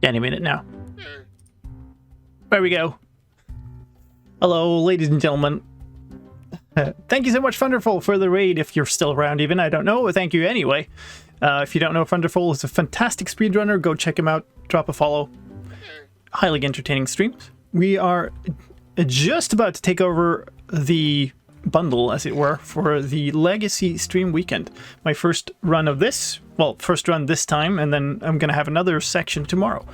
Any minute now. There we go. Hello, ladies and gentlemen. Thank you so much, Thunderful, for the raid. If you're still around even, I don't know. Thank you anyway. If you don't know, Thunderful is a fantastic speedrunner. Go check him out. Drop a follow. Highly entertaining streams. We are just about to take over the bundle, as it were, for the Legacy stream weekend. My first run of this. Well, first run this time, and then I'm going to have another section tomorrow.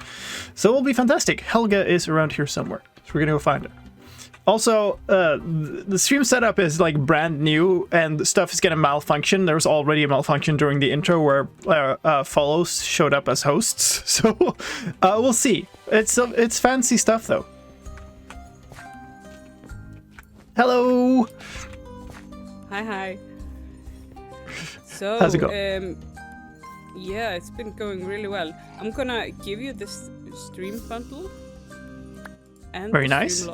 So it'll be fantastic. Helga is around here somewhere, so we're going to go find her. Also, the stream setup is like brand new, and stuff is going to malfunction. There was already a malfunction during the intro where follows showed up as hosts. So we'll see. It's fancy stuff, though. Hello. Hi. So, how's it going? Yeah, it's been going really well. I'm gonna give you this stream bundle. And very nice.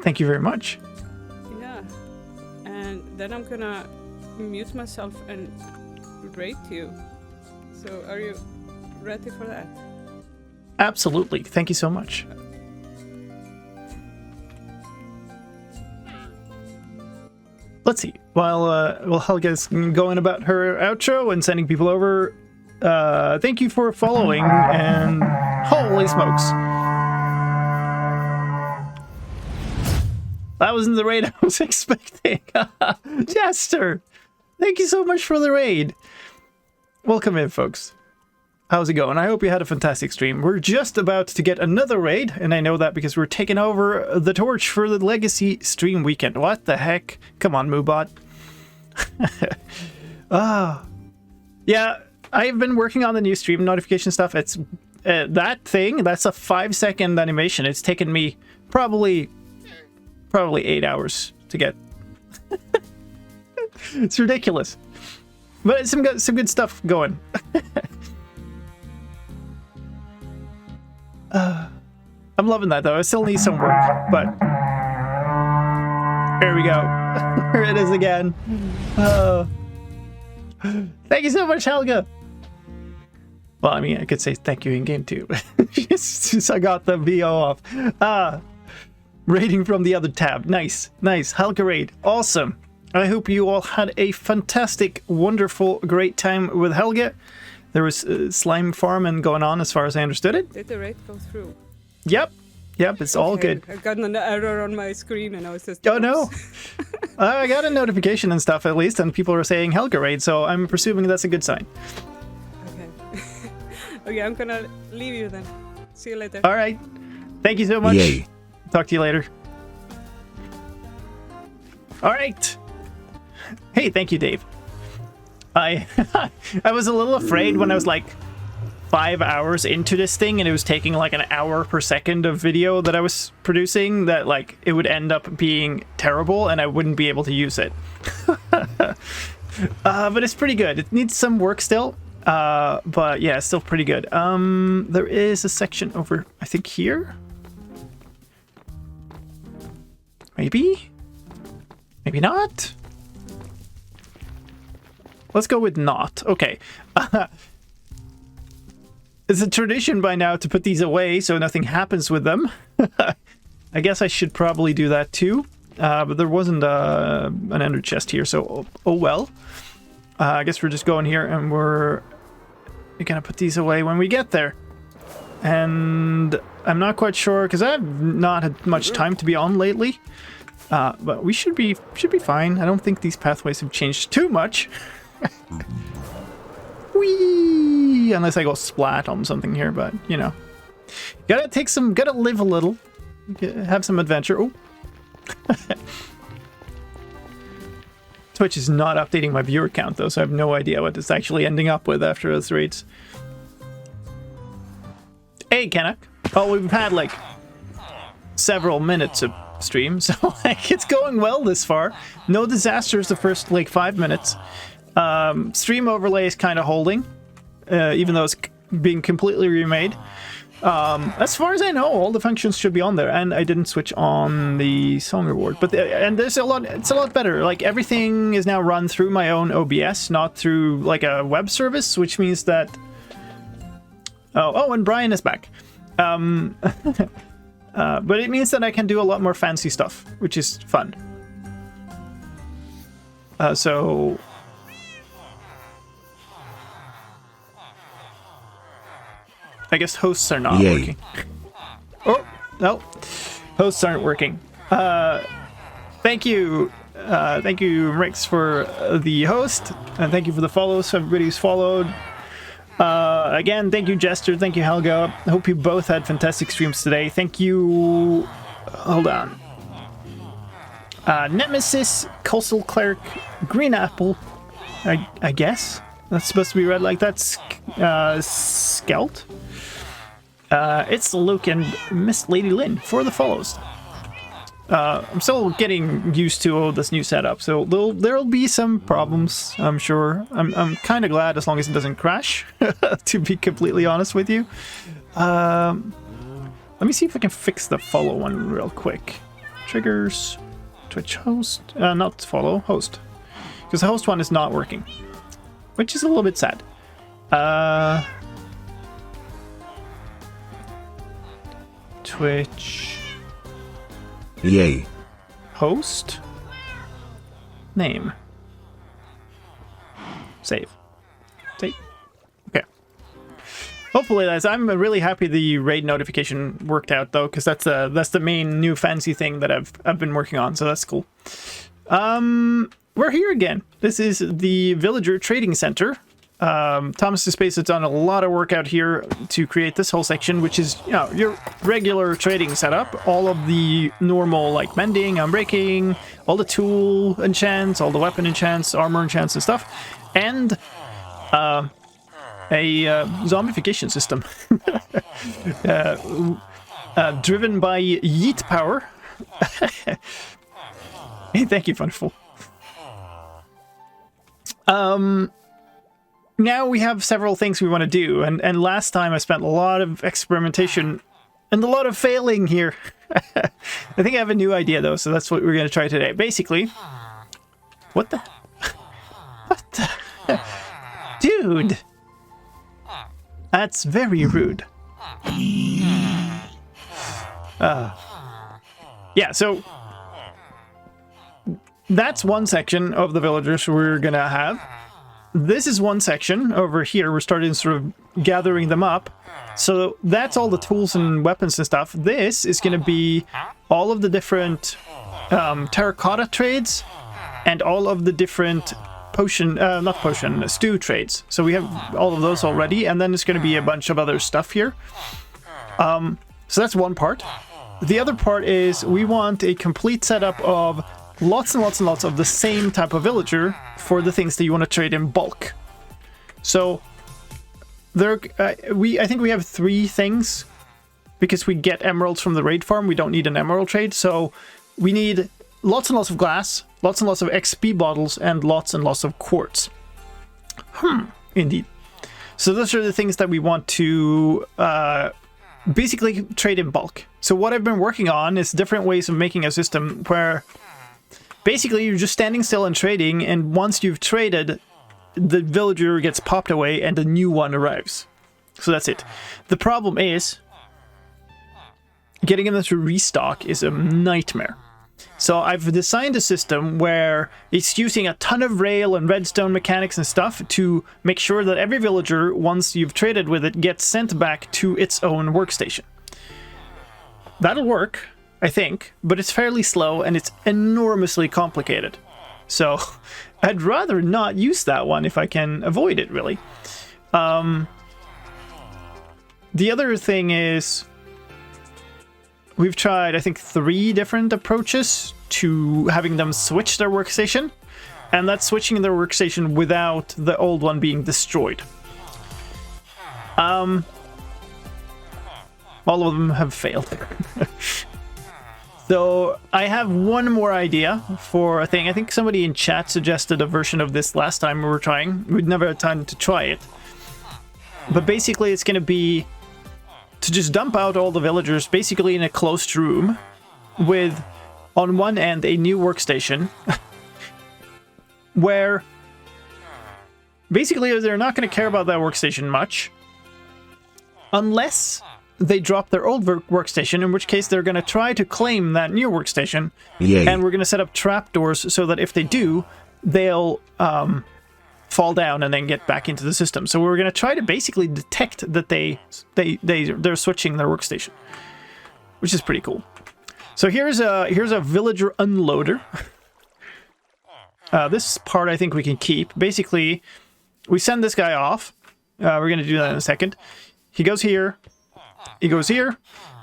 Thank you very much. Yeah. And then I'm gonna mute myself and rate you. So, are you ready for that? Absolutely. Thank you so much. Let's see. While Helga's going about her outro and sending people over, thank you for following, and holy smokes. That wasn't the raid I was expecting. Jester, thank you so much for the raid. Welcome in, folks. How's it going? I hope you had a fantastic stream. We're just about to get another raid, and I know that because we're taking over the torch for the Legacy stream weekend. What the heck? Come on, Moobot. Yeah, I've been working on the new stream notification stuff. It's that thing, that's a 5-second animation. It's taken me probably 8 hours to get. It's ridiculous. But it's some good stuff going. I'm loving that, though. I still need some work, but there we go. Here it is again. Thank you so much, Helga. Well, I mean, I could say thank you in game too. Since I got the VO off. Raiding from the other tab. Nice. Helga raid. Awesome. I hope you all had a fantastic, wonderful, great time with Helga. There was slime farming going on, as far as I understood it. Did the raid go through? Yep, it's all good. I got an error on my screen and I was just... Oh no! I got a notification and stuff at least, and people were saying Helga raid, so I'm presuming that's a good sign. Okay. Okay, I'm gonna leave you then. See you later. Alright. Thank you so much. Yay. Talk to you later. Alright. Hey, thank you, Dave. I was a little afraid when I was like 5 hours into this thing and it was taking like an hour per second of video that I was producing, that like it would end up being terrible and I wouldn't be able to use it. But it's pretty good. It needs some work still, but yeah, it's still pretty good. There is a section over, I think, here. Maybe not. Let's go with not. Okay. It's a tradition by now to put these away so nothing happens with them. I guess I should probably do that too. But there wasn't an ender chest here, so oh well. I guess we're just going here and we're gonna put these away when we get there. And I'm not quite sure because I've not had much time to be on lately. But we should be fine. I don't think these pathways have changed too much. Whee! Unless I go splat on something here, but you know, gotta live a little, have some adventure. Oh, Twitch is not updating my viewer count though, so I have no idea what it's actually ending up with after those raids. Hey, Kenneth. Oh, we've had like several minutes of stream, so like it's going well this far. No disasters the first like 5 minutes. Stream overlay is kind of holding, even though it's being completely remade. As far as I know, all the functions should be on there, and I didn't switch on the song reward. But and there's a lot. It's a lot better. Like everything is now run through my own OBS, not through like a web service, which means that. Oh, and Brian is back. But it means that I can do a lot more fancy stuff, which is fun. So. I guess hosts are not working. Oh, no. Hosts aren't working. Thank you. Thank you, Rix, for the host. And thank you for the follows. Everybody who's followed. Again, thank you, Jester. Thank you, Helga. I hope you both had fantastic streams today. Thank you. Hold on. Nemesis, Coastal Cleric, Green Apple. I guess. That's supposed to be read like that. Skelt. It's Luke and Miss Lady Lynn for the follows. I'm still getting used to this new setup, so there'll be some problems, I'm sure. I'm kind of glad as long as it doesn't crash, to be completely honest with you. Let me see if I can fix the follow one real quick. Triggers, Twitch host, not follow, host. Because the host one is not working, which is a little bit sad. Twitch. Yay. Host. Name. Save. Save. Okay. Hopefully that's. I'm really happy the raid notification worked out though, because that's the main new fancy thing that I've been working on. So that's cool. We're here again. This is the Villager Trading Center. Thomas Space has done a lot of work out here to create this whole section, which is, you know, your regular trading setup. All of the normal, like, mending, unbreaking, all the tool enchants, all the weapon enchants, armor enchants and stuff. And a zombification system. Driven by Yeet Power. Hey, thank you, Funful. Now we have several things we want to do, and last time I spent a lot of experimentation and a lot of failing here. I think I have a new idea though, so that's what we're going to try today. Basically, what the? Dude! That's very rude. Yeah, so that's one section of the villagers we're going to have. This is one section over here. We're starting sort of gathering them up. So that's all the tools and weapons and stuff. This is going to be all of the different terracotta trades and all of the different stew trades. So we have all of those already. And then there's going to be a bunch of other stuff here. So that's one part. The other part is we want a complete setup of lots and lots and lots of the same type of villager for the things that you want to trade in bulk. So there, I think we have 3 things because we get emeralds from the raid farm. We don't need an emerald trade, so we need lots and lots of glass, lots and lots of XP bottles, and lots of quartz. Indeed. So those are the things that we want to basically trade in bulk. So what I've been working on is different ways of making a system where basically, you're just standing still and trading, and once you've traded, the villager gets popped away and a new one arrives. So that's it. The problem is, getting them to restock is a nightmare. So I've designed a system where it's using a ton of rail and redstone mechanics and stuff to make sure that every villager, once you've traded with it, gets sent back to its own workstation. That'll work, I think, but it's fairly slow and it's enormously complicated. So I'd rather not use that one if I can avoid it, really. The other thing is we've tried, I think, 3 different approaches to having them switch their workstation, and that's switching their workstation without the old one being destroyed. All of them have failed. So I have one more idea for a thing. I think somebody in chat suggested a version of this last time we were trying. We'd never had time to try it. But basically it's going to be to just dump out all the villagers basically in a closed room with, on one end, a new workstation where basically they're not going to care about that workstation much unless they drop their old workstation, in which case they're going to try to claim that new workstation. Yay. And we're going to set up trapdoors so that if they do, they'll fall down and then get back into the system. So we're going to try to basically detect that they're switching their workstation, which is pretty cool. So here's a villager unloader. This part I think we can keep. Basically, we send this guy off. We're going to do that in a second. He goes here. He goes here.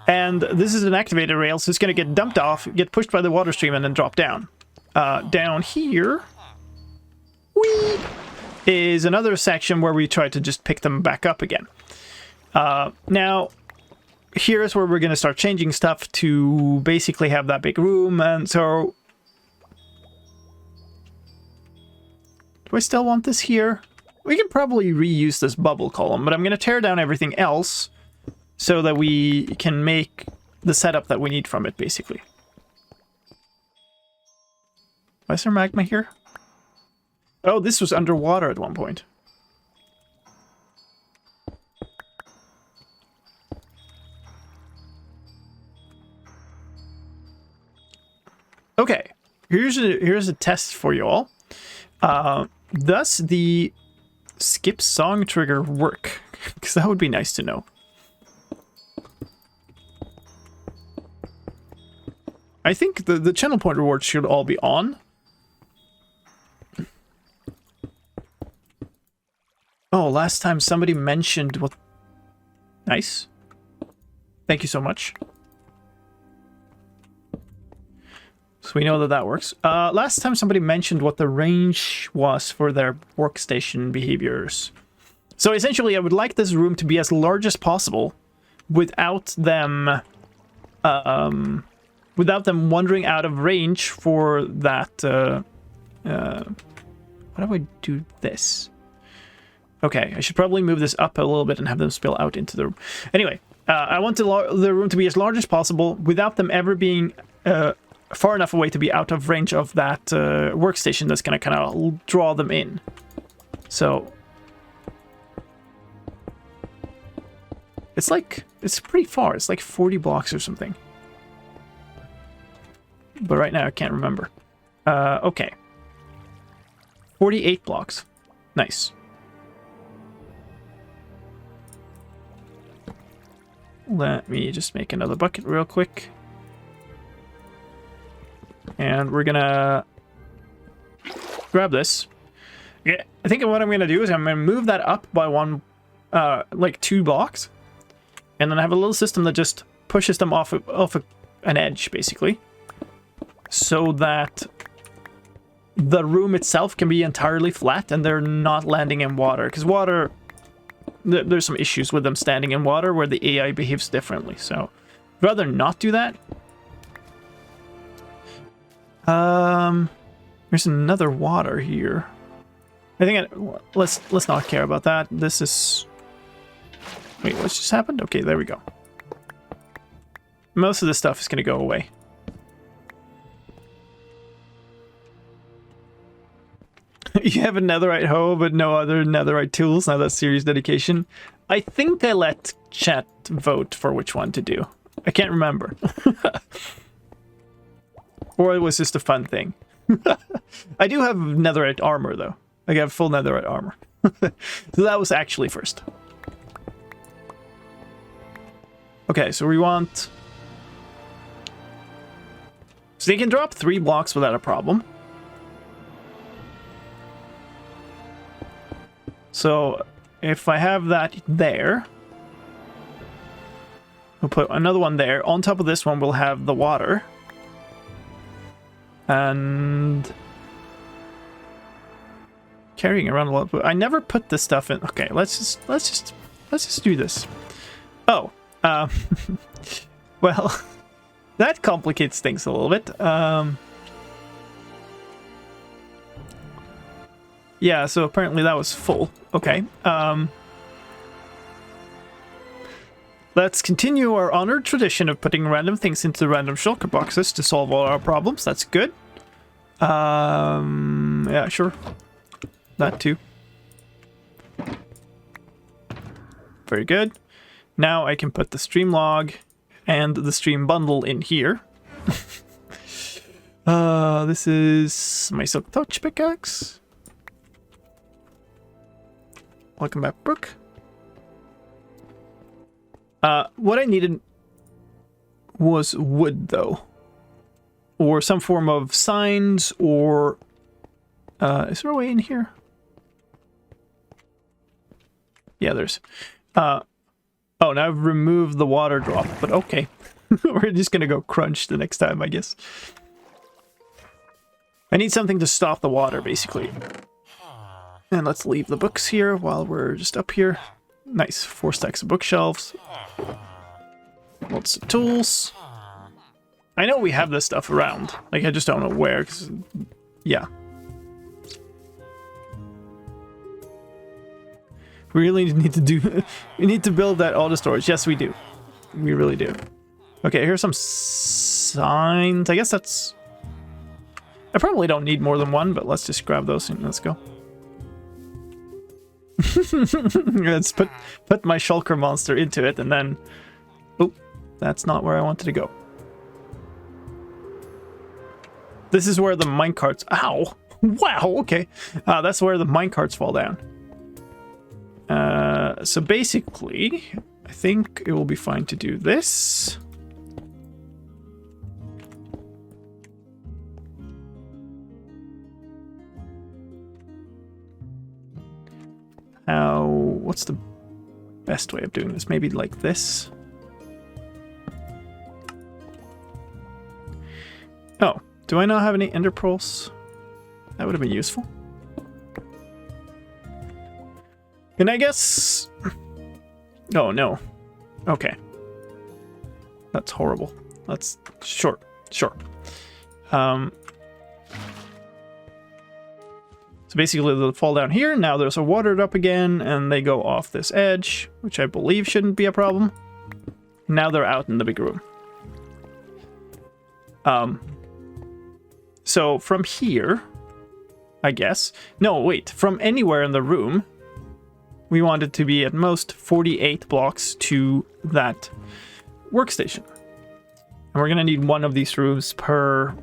And this is an activated rail, so it's going to get dumped off, get pushed by the water stream, and then drop down. Down here, whee, is another section where we try to just pick them back up again. Now, here's where we're going to start changing stuff to basically have that big room, and so... Do I still want this here? We can probably reuse this bubble column, but I'm going to tear down everything else so that we can make the setup that we need from it, basically. Why is there magma here? Oh, this was underwater at one point. Okay, here's a test for you all. Does the skip song trigger work? Because that would be nice to know. I think the channel point rewards should all be on. Oh, last time somebody mentioned what... Nice. Thank you so much. So we know that that works. Last time somebody mentioned what the range was for their workstation behaviors. So essentially, I would like this room to be as large as possible without them wandering out of range for that. How do I do this? Okay, I should probably move this up a little bit and have them spill out into the room. Anyway, I want the room to be as large as possible without them ever being far enough away to be out of range of that workstation that's going to kind of draw them in. So it's pretty far. It's like 40 blocks or something. But right now I can't remember. Okay. 48 blocks. Nice. Let me just make another bucket real quick. And we're gonna grab this. Okay, I think what I'm gonna do is I'm gonna move that up by one, like 2 blocks. And then I have a little system that just pushes them off an edge, basically. So that the room itself can be entirely flat and they're not landing in water. Because water... There's some issues with them standing in water where the AI behaves differently, so I'd rather not do that. There's another water here. I think let's not care about that. This is... Wait, what just happened? Okay, there we go. Most of this stuff is going to go away. You have a netherite hoe, but no other netherite tools. Now that's serious dedication. I think I let chat vote for which one to do. I can't remember. Or it was just a fun thing. I do have netherite armor, though. I have full netherite armor. So that was actually first. Okay, so we want... So they can drop 3 blocks without a problem. So, if I have that there, we'll put another one there. On top of this one, we'll have the water. And... carrying around a lot. I never put this stuff in. Okay, let's just do this. Oh, well, that complicates things a little bit. Yeah, so apparently that was full. Okay. Let's continue our honored tradition of putting random things into random shulker boxes to solve all our problems. That's good. Yeah, sure. That too. Very good. Now I can put the stream log and the stream bundle in here. This is my silk touch pickaxe. Welcome back, Brooke. What I needed was wood, though. Or some form of signs, or... is there a way in here? Yeah, there's... oh, now I've removed the water drop, but okay. We're just gonna go crunch the next time, I guess. I need something to stop the water, basically. And let's leave the books here while we're just up here. Nice, 4 stacks of bookshelves. Lots of tools. I know we have this stuff around. Like, I just don't know where, 'cause... yeah. We really need to do... we need to build that auto storage. Yes, we do. We really do. Okay, here's some signs. I guess that's... I probably don't need more than one, but let's just grab those and let's go. Let's put my shulker monster into it and then... oh, that's not where I wanted to go. This is where the minecarts... ow! Wow, okay. That's where the minecarts fall down. So basically, I think it will be fine to do this. What's the best way of doing this? Maybe like this? Oh, do I not have any ender pearls? That would have been useful. And I guess... oh, no. Okay. That's horrible. That's... sure. So basically they'll fall down here. Now there's a watered up again, and they go off this edge, which I believe shouldn't be a problem. Now they're out in the big room. So from here, I guess... no, wait. From anywhere in the room, we want it to be at most 48 blocks to that workstation. And we're going to need one of these rooms per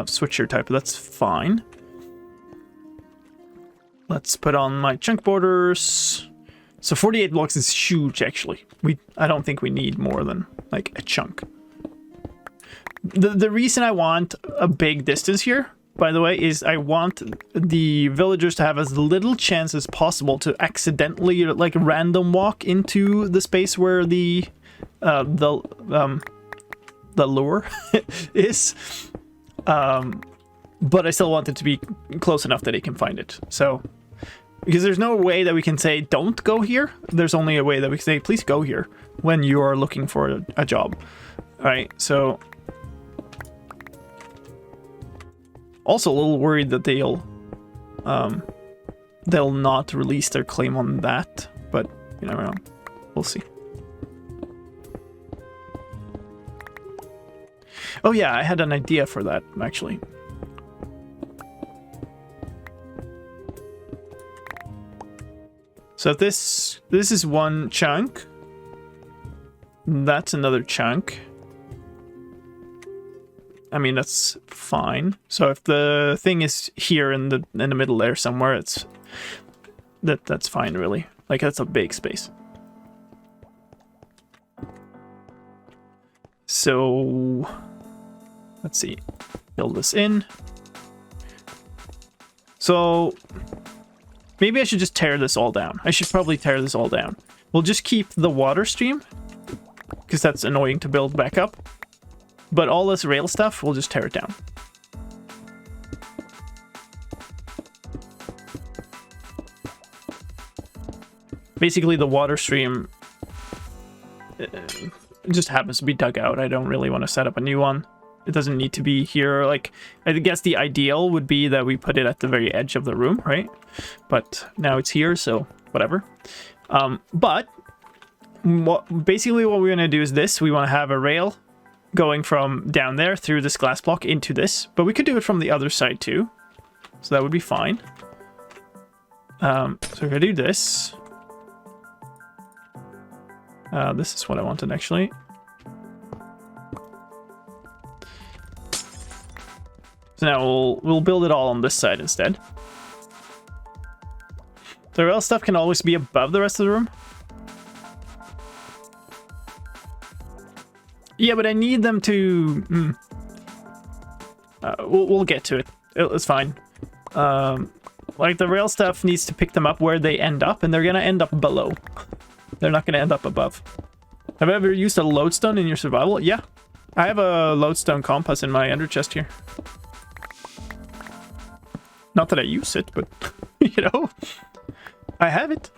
switcher type. That's fine. Let's put on my chunk borders. So 48 blocks is huge, actually. I don't think we need more than, like, a chunk. The reason I want a big distance here, by the way, is I want the villagers to have as little chance as possible to accidentally, like, random walk into the space where the lure is. But I still want it to be close enough that they can find it. So, because there's no way that we can say, don't go here. There's only a way that we can say, please go here when you are looking for a job. All right, so... also a little worried that they'll not release their claim on that, but you never know. We'll see. Oh yeah, I had an idea for that, actually. So if this is one chunk, that's another chunk. I mean, that's fine. So if the thing is here in the middle there somewhere, that's fine, really. Like, that's a big space. So let's see. Build this in. So maybe I should just tear this all down. I should probably tear this all down. We'll just keep the water stream, because that's annoying to build back up. But all this rail stuff, we'll just tear it down. Basically, the water stream just happens to be dug out. I don't really want to set up a new one. It doesn't need to be here. Like, I guess the ideal would be that we put it at the very edge of the room, right? But now it's here, so whatever. But basically what we're going to do is this. We want to have a rail going from down there through this glass block into this. But we could do it from the other side too. So that would be fine. So we're going to do this. This is what I wanted actually. So now we'll build it all on this side instead. The rail stuff can always be above the rest of the room. Yeah, but I need them to... we'll get to it. It's fine. Like, the rail stuff needs to pick them up where they end up, and they're going to end up below. They're not going to end up above. Have you ever used a lodestone in your survival? Yeah. I have a lodestone compass in my ender chest here. Not that I use it, but, you know, I have it.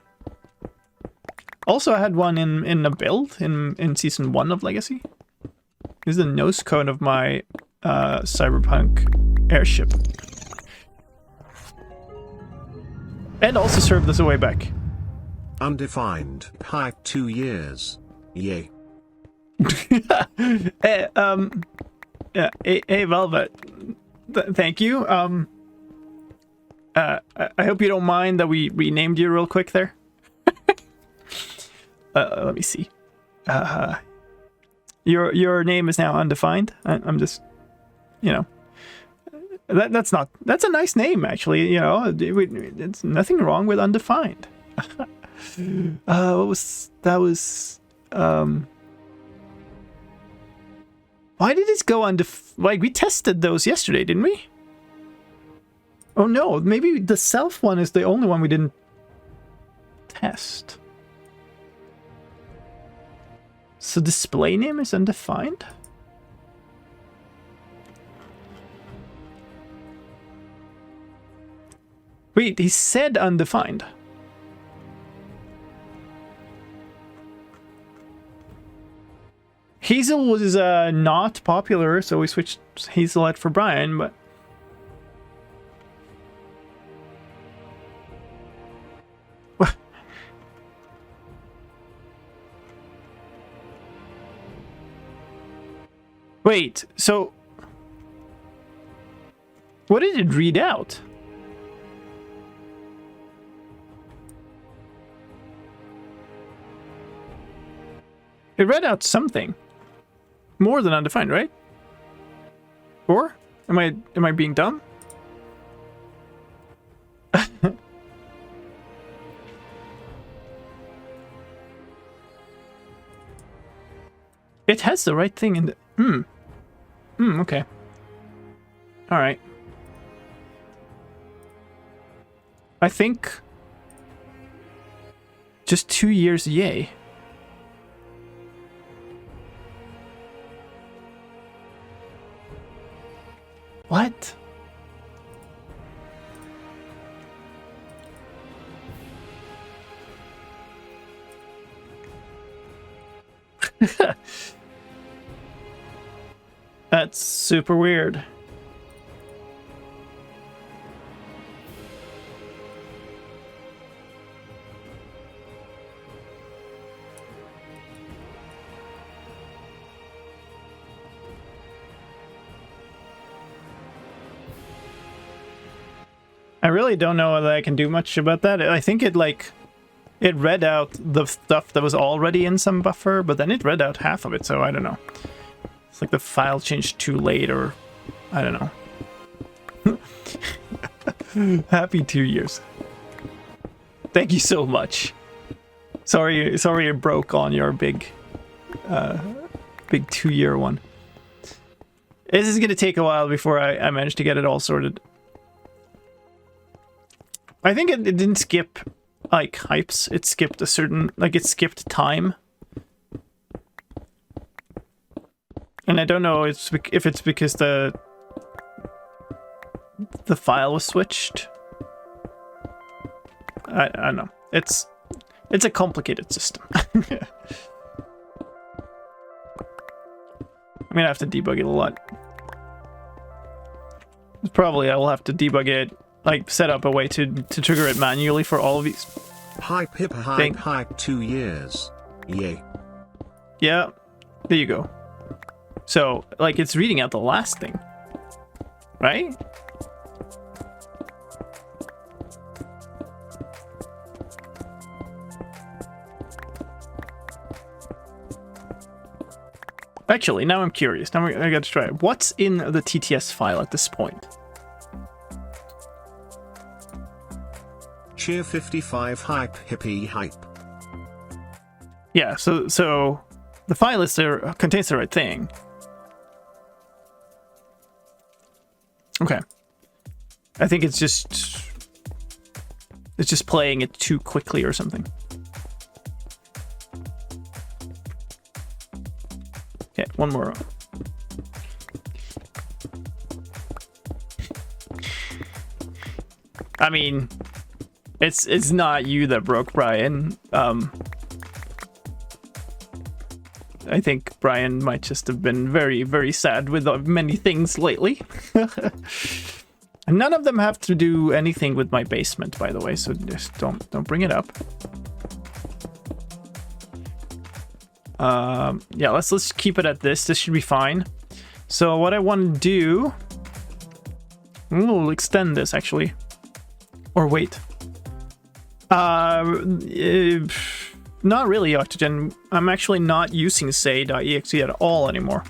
Also, I had one in a build in Season 1 of Legacy. This is the nose cone of my cyberpunk airship. And also served as a way back. Undefined. Pipe 2 years. Yay. Hey, yeah, hey, Velvet. Thank you. I hope you don't mind that we renamed you real quick there. Let me see. Your name is now undefined. I'm just, you know, that's a nice name actually. You know, it's nothing wrong with undefined. What was that? Why did it go like we tested those yesterday, didn't we? Oh no, maybe the self one is the only one we didn't test. So display name is undefined? Wait, he said undefined. Hazel was not popular, so we switched Hazelette for Brian, but... Wait, so... What did it read out? It read out something. More than undefined, right? Or? Am I being dumb? It has the right thing in the... okay. Alright. I think... Just 2 years, yay. What? That's super weird. I really don't know whether I can do much about that. I think it read out the stuff that was already in some buffer, but then it read out half of it, so I don't know. It's like the file changed too late, or I don't know. Happy 2 years. Thank you so much. Sorry it broke on your big 2 year one. This is gonna take a while before I manage to get it all sorted. I think it didn't skip, like, hypes. It skipped a certain... Like, it skipped time. And I don't know if it's because the file was switched. I don't know. It's a complicated system. I'm gonna have to debug it a lot. Probably I will have to debug it, like set up a way to trigger it manually for all of these. Hype 2 years. Yay. Yeah, there you go. So, like, it's reading out the last thing, right? Actually, now I'm curious. Now I got to try it. What's in the TTS file at this point? Cheer 55 hype hippie hype. Yeah, so the file is there, contains the right thing. Okay. I think it's just playing it too quickly or something. Okay, one more. I mean, it's not you that broke Brian. I think Brian might just have been very, very sad with many things lately. And none of them have to do anything with my basement, by the way, so just don't bring it up. Yeah, let's keep it at this. This should be fine. So what I want to do, we'll extend this actually, or wait. Not really, Octogen. I'm actually not using say.exe at all anymore.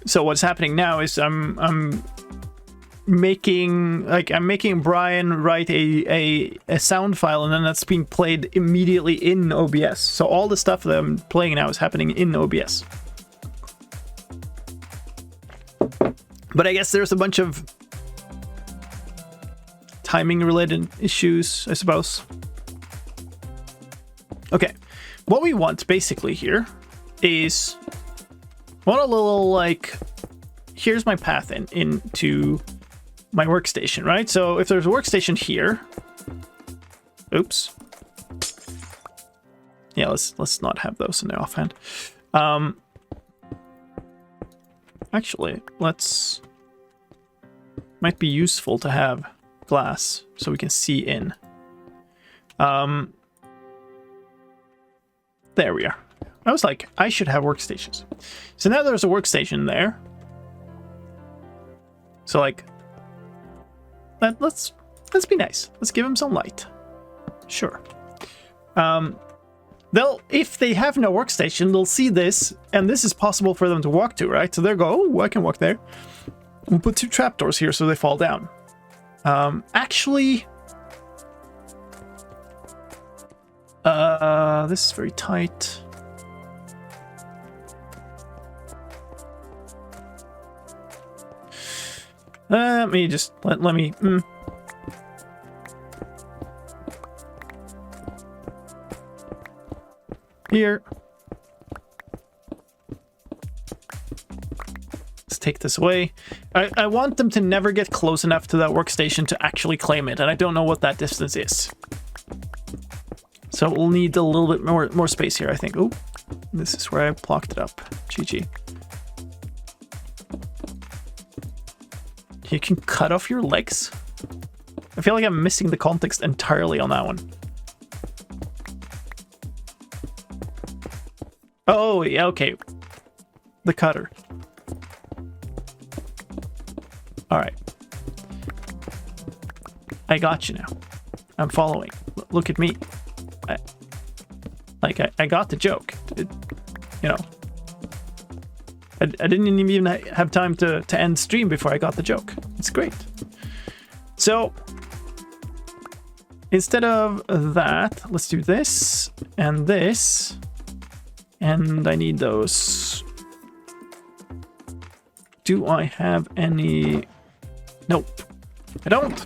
So what's happening now is I'm making Brian write a sound file, and then that's being played immediately in OBS. So all the stuff that I'm playing now is happening in OBS. But I guess there's a bunch of timing related issues, I suppose. Okay, what we want basically here is want a little, like, here's my path into my workstation, right? So if there's a workstation here, oops. Yeah, let's not have those in the offhand. Actually, might be useful to have glass so we can see in. There we are. I was like, I should have workstations. So now there's a workstation there. So like, let's be nice. Let's give him some light. Sure. If they have no workstation, they'll see this, and this is possible for them to walk to, right? So they'll go, oh, I can walk there. We'll put 2 trapdoors here so they fall down. Actually, this is very tight. Let me just let me. Here. Let's take this away. I want them to never get close enough to that workstation to actually claim it, and I don't know what that distance is. So we'll need a little bit more space here, I think. Oh, this is where I blocked it up. GG. You can cut off your legs? I feel like I'm missing the context entirely on that one. Oh, yeah, okay. The cutter. Alright. I got you now. I'm following. Look at me. I got the joke. You know. I didn't even have time to end stream before I got the joke. It's great. So, instead of that, let's do this and this. And I need those. Do I have any? Nope. I don't.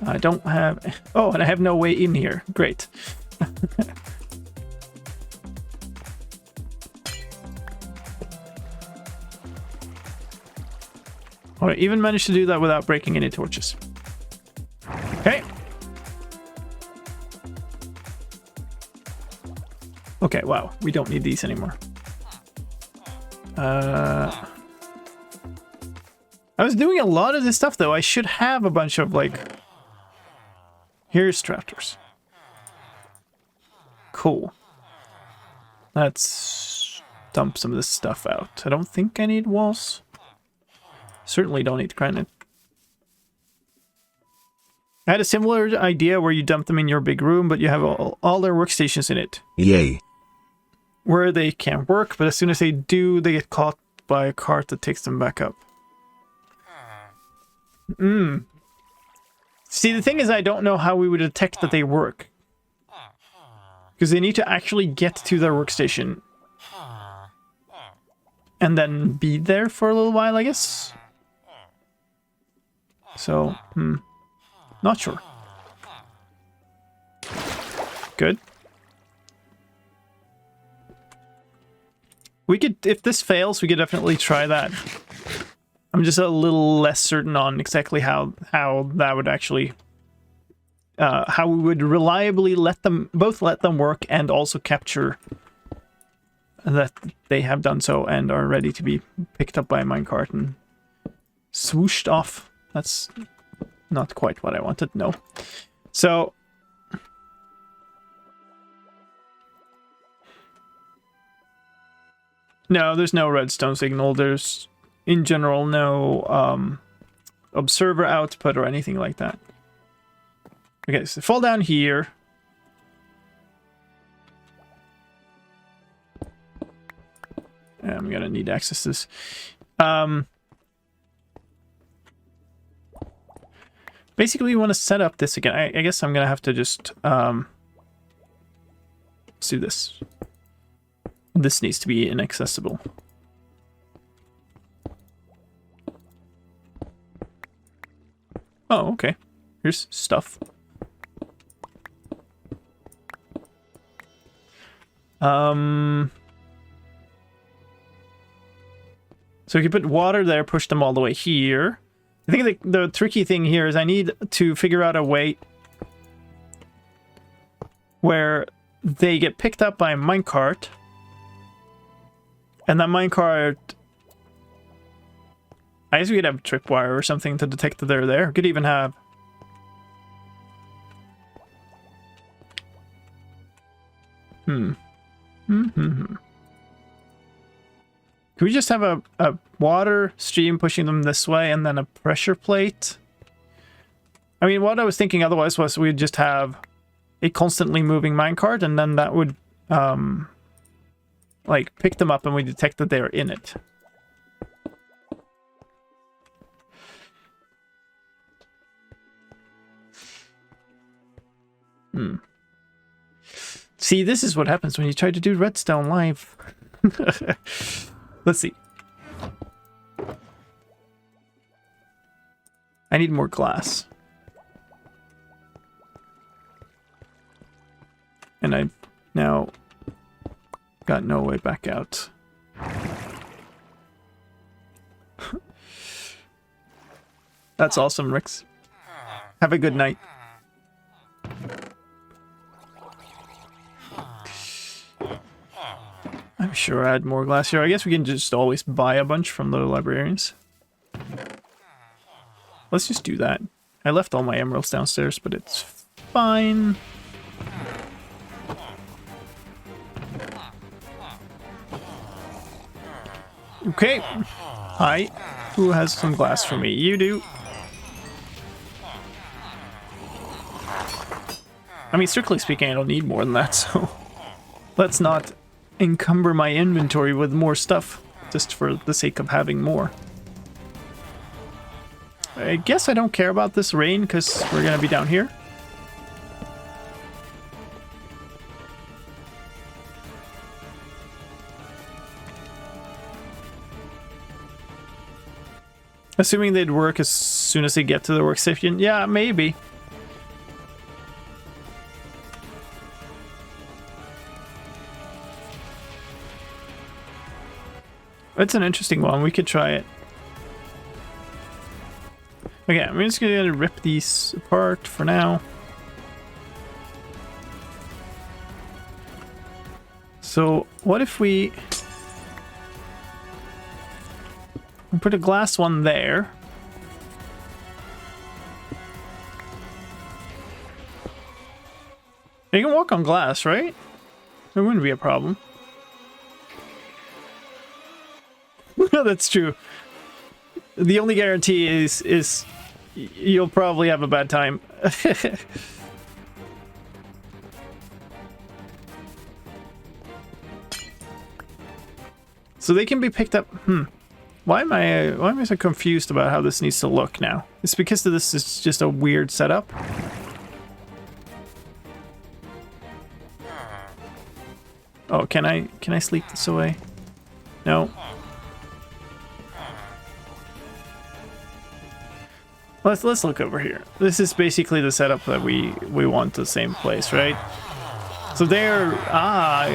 I don't have... Oh, and I have no way in here. Great. Oh, I even managed to do that without breaking any torches. Okay. Okay, wow. We don't need these anymore. I was doing a lot of this stuff, though. I should have a bunch of, like... Here's trapdoors. Cool. Let's dump some of this stuff out. I don't think I need walls. Certainly don't need granite. I had a similar idea where you dump them in your big room, but you have all their workstations in it. Yay. Where they can't work, but as soon as they do, they get caught by a cart that takes them back up. See, the thing is, I don't know how we would detect that they work. Because they need to actually get to their workstation. And then be there for a little while, I guess. So, not sure. Good. We could, if this fails, we could definitely try that. I'm just a little less certain on exactly how that would actually, how we would reliably let them work and also capture that they have done so and are ready to be picked up by a minecart and swooshed off. That's not quite what I wanted, no. So, no, there's no redstone signal. There's, in general, no observer output or anything like that. Okay, so fall down here. I'm gonna need access to this. Basically, we want to set up this again. I guess I'm gonna have to just let's do this. This needs to be inaccessible. Oh, okay. Here's stuff. So if you put water there, push them all the way here. I think the tricky thing here is I need to figure out a way where they get picked up by a minecart. And that minecart... I guess we could have tripwire or something to detect that they're there. We could even have... Could we just have a water stream pushing them this way and then a pressure plate? I mean, what I was thinking otherwise was we'd just have a constantly moving minecart and then that would, like, pick them up and we detect that they're in it. See, this is what happens when you try to do redstone live. Let's see. I need more glass. And I've now got no way back out. That's awesome, Rix. Have a good night. I'm sure I had more glass here. I guess we can just always buy a bunch from the librarians. Let's just do that. I left all my emeralds downstairs, but it's fine. Okay. Hi. Who has some glass for me? You do. I mean, strictly speaking, I don't need more than that, so let's not encumber my inventory with more stuff just for the sake of having more. I guess I don't care about this rain because we're gonna be down here. Assuming they'd work as soon as they get to the workstation. Yeah, maybe. It's an interesting one. We could try it. Okay, I'm just gonna rip these apart for now. So, what if we put a glass one there? You can walk on glass, right? There wouldn't be a problem. That's true. The only guarantee is you'll probably have a bad time. So they can be picked up. Why am I so confused about how this needs to look now? It's because this is just a weird setup. Oh, can I sleep this away? No. Let's look over here. This is basically the setup that we want the same place, right? So there,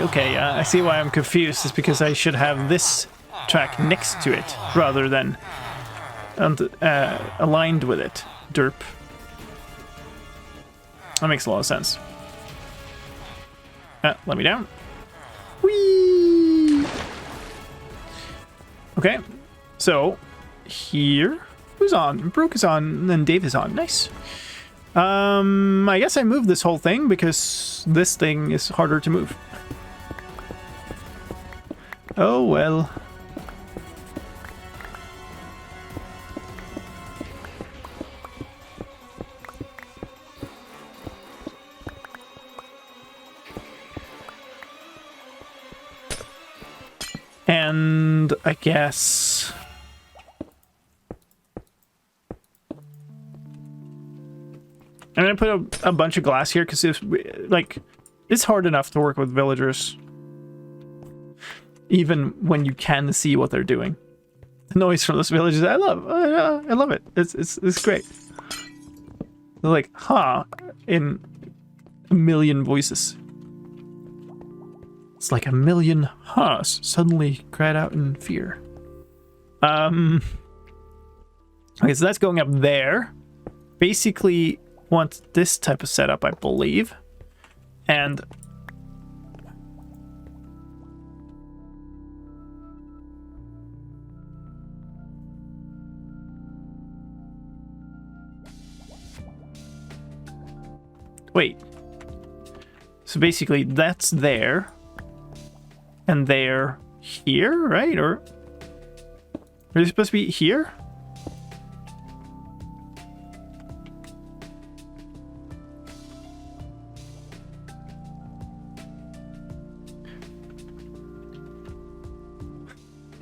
okay, I see why I'm confused. It's because I should have this track next to it rather than aligned with it. Derp. That makes a lot of sense. Let me down. Whee! Okay, so here, who's on? Brooke is on, and then Dave is on. Nice. I guess I moved this whole thing because this thing is harder to move. Oh well. And I guess I'm gonna put a bunch of glass here because it's hard enough to work with villagers, even when you can see what they're doing. The noise from those villagers, I love it. It's great. They're like, in a million voices. It's like a million huhs suddenly cried out in fear. Okay, so that's going up there. Basically, want this type of setup, I believe. And wait. So basically, that's there. And they're here, right? Or are they supposed to be here?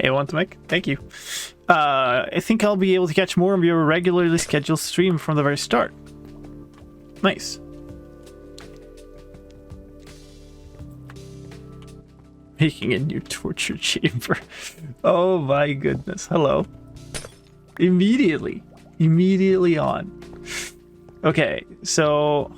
Hey, want to make? Thank you. I think I'll be able to catch more of your regularly scheduled stream from the very start. Nice. Making a new torture chamber. Oh my goodness. Hello. Immediately on. Okay, so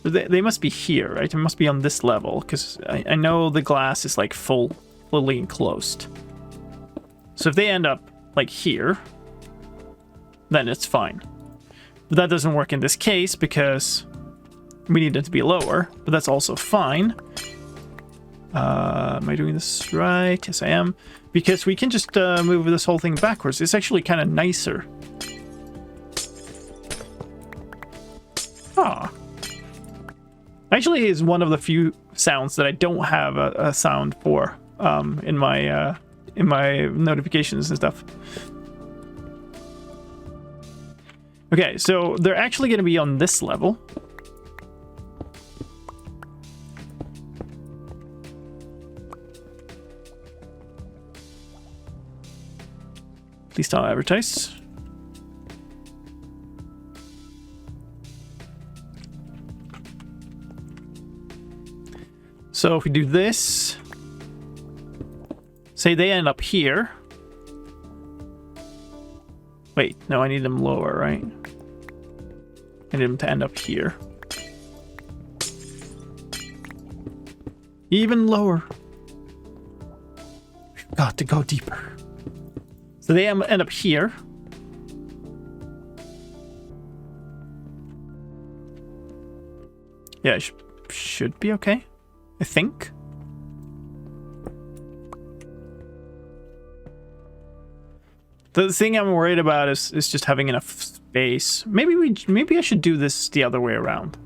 they must be here, right? It must be on this level because I know the glass is like fully enclosed. So if they end up like here, then it's fine. But that doesn't work in this case because we need it to be lower, but that's also fine. Am I doing this right? Yes, I am. Because we can just move this whole thing backwards. It's actually kind of nicer. Actually, is one of the few sounds that I don't have a sound for in my notifications and stuff. Okay, so they're actually going to be on this level. Please don't advertise. So if we do this, say they end up here. Wait, no, I need them lower, right? I need them to end up here. Even lower. We've got to go deeper. So they end up here. Yeah, it should be okay, I think. The thing I'm worried about is just having enough space. Maybe I should do this the other way around.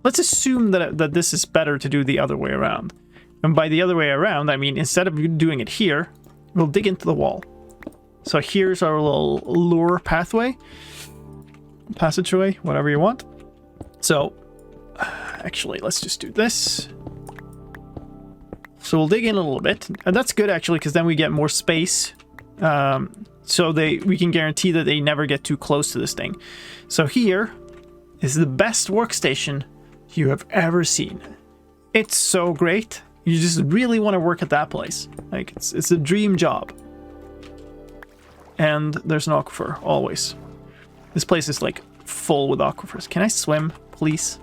let's assume that this is better to do the other way around. And by the other way around, I mean, instead of doing it here, we'll dig into the wall. So here's our little lure pathway, passageway, whatever you want. So actually, let's just do this. So we'll dig in a little bit, and that's good actually, because then we get more space. So we can guarantee that they never get too close to this thing. So here is the best workstation you have ever seen. It's so great. You just really want to work at that place. Like, it's a dream job. And there's an aquifer, always. This place is like full with aquifers. Can I swim, please?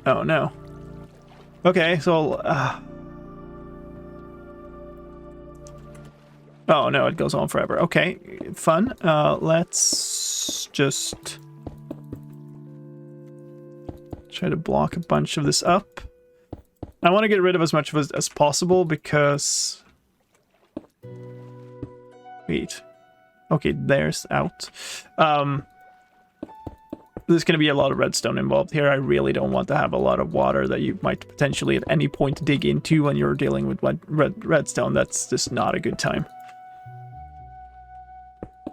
Oh no. Okay, so oh no, it goes on forever. Okay, fun. Let's just try to block a bunch of this up. I want to get rid of as much of it as possible because... Wait. Okay, there's out. There's going to be a lot of redstone involved here. I really don't want to have a lot of water that you might potentially at any point dig into when you're dealing with redstone. That's just not a good time.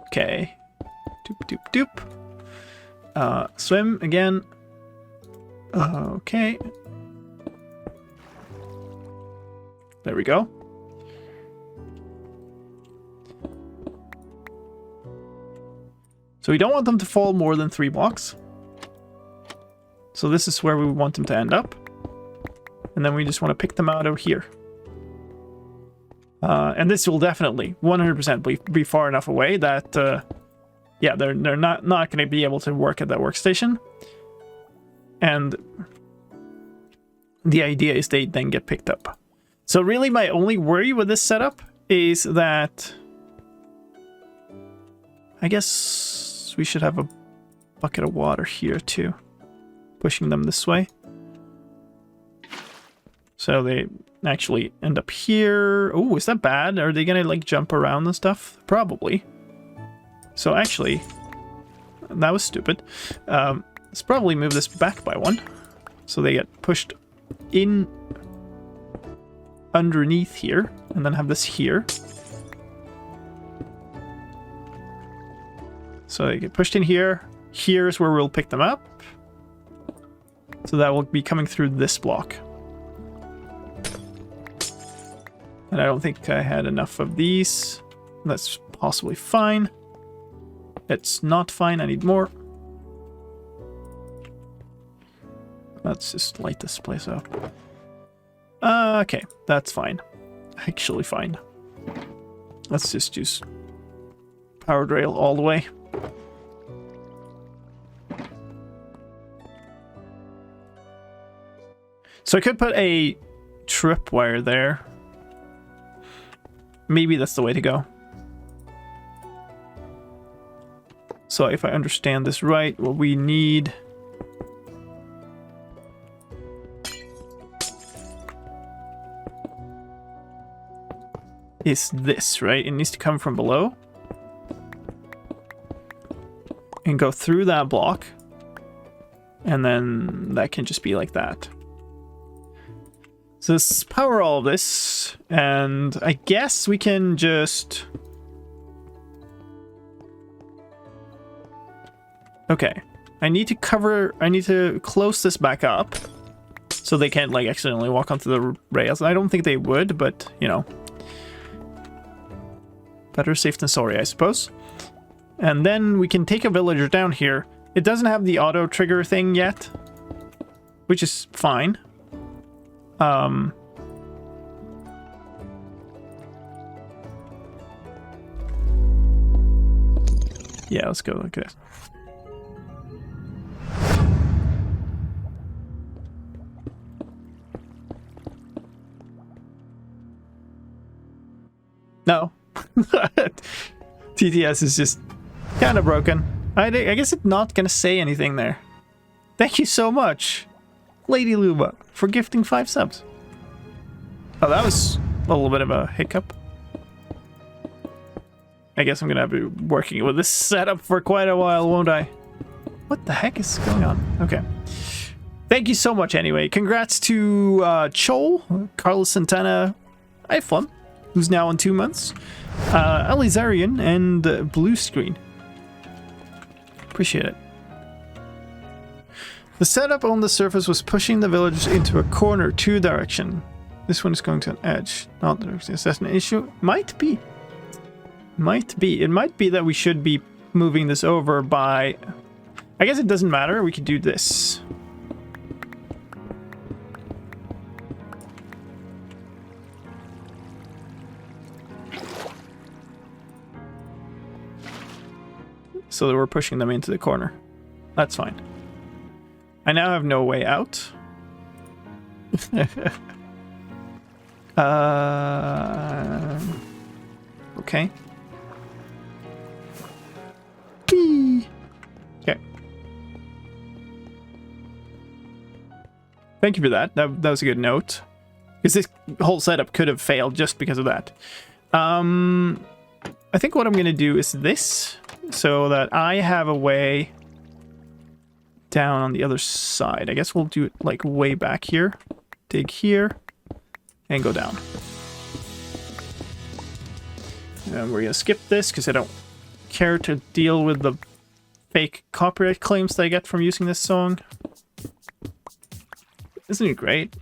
Okay. Doop, doop, doop. Swim again. Okay. There we go. So we don't want them to fall more than 3 blocks. So this is where we want them to end up. And then we just want to pick them out of here. And this will definitely 100% be far enough away that, yeah, they're not going to be able to work at that workstation. And the idea is they then get picked up. So really my only worry with this setup is that I guess we should have a bucket of water here too, pushing them this way. So they actually end up here. Oh, is that bad? Are they gonna like jump around and stuff? Probably. So actually, that was stupid. Let's probably move this back by 1. So they get pushed in underneath here, and then have this here. So they get pushed in here. Here's where we'll pick them up. So that will be coming through this block. And I don't think I had enough of these. That's possibly fine. It's not fine, I need more. Let's just light this place up. Okay, that's fine. Actually fine. Let's just use power rail all the way. So I could put a tripwire there. Maybe that's the way to go. So if I understand this right, what we need is this, right? It needs to come from below and go through that block, and then that can just be like that. So let's power all of this, and I guess we can just... Okay, I need to close this back up so they can't like accidentally walk onto the rails. I don't think they would, but you know, better safe than sorry, I suppose. And then we can take a villager down here. It doesn't have the auto trigger thing yet, which is fine. Yeah, let's go like this. No. TTS is just kind of broken. I guess it's not going to say anything there. Thank you so much, Lady Luba, for gifting 5 subs. Oh, that was a little bit of a hiccup. I guess I'm going to be working with this setup for quite a while, won't I? What the heck is going on? Okay. Thank you so much anyway. Congrats to Chol, Carlos Santana, Iflum, who's now on 2 months, Alizarian, and Blue Screen. Appreciate it. The setup on the surface was pushing the village into a corner 2 direction. This one is going to an edge. Not that is that an issue? Might be. Might be. It might be that we should be moving this over by... I guess it doesn't matter. We could do this. So that we're pushing them into the corner. That's fine. I now have no way out. Okay. Whee! Okay. Thank you for that. That was a good note. Because this whole setup could have failed just because of that. I think what I'm going to do is this. So that I have a way down on the other side. I guess we'll do it like way back here. Dig here. And go down. And we're going to skip this because I don't care to deal with the fake copyright claims that I get from using this song. Isn't it great?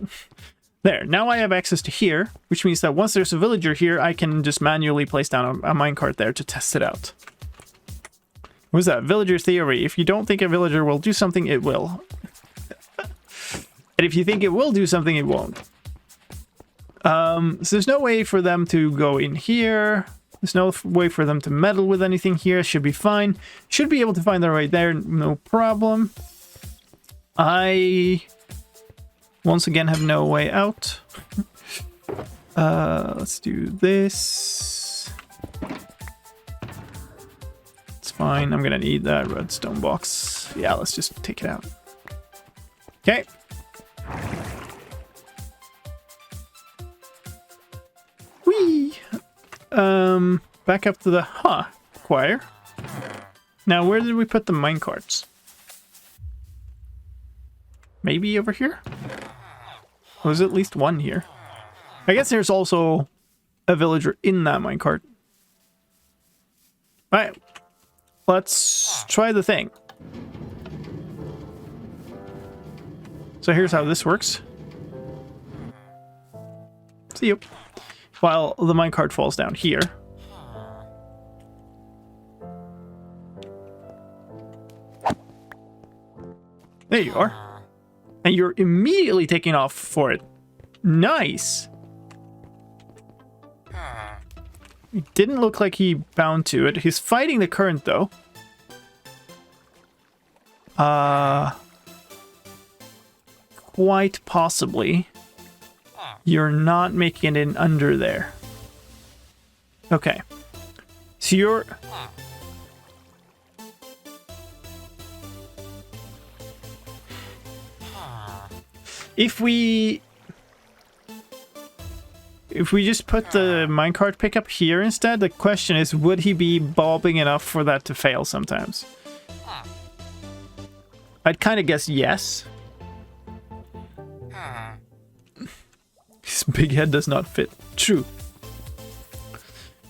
There, now I have access to here, which means that once there's a villager here, I can just manually place down a minecart there to test it out. What was that? Villager theory. If you don't think a villager will do something, it will. And if you think it will do something, it won't. So there's no way for them to go in here. There's no way for them to meddle with anything here. Should be fine. Should be able to find their way there. No problem. I... once again have no way out. Let's do this. It's fine. I'm gonna need that redstone box. Yeah, let's just take it out. Okay. Whee! Back up to the choir. Now, where did we put the minecarts? Maybe over here? There's at least one here. I guess there's also a villager in that minecart. Alright. Let's try the thing. So here's how this works. See you. While the minecart falls down here. There you are. And you're immediately taking off for it. Nice. It didn't look like he bound to it. He's fighting the current, though. Quite possibly. You're not making it in under there. Okay. So you're... If we just put the minecart pickup here instead, the question is, would he be bobbing enough for that to fail sometimes? I'd kind of guess yes. His big head does not fit. True.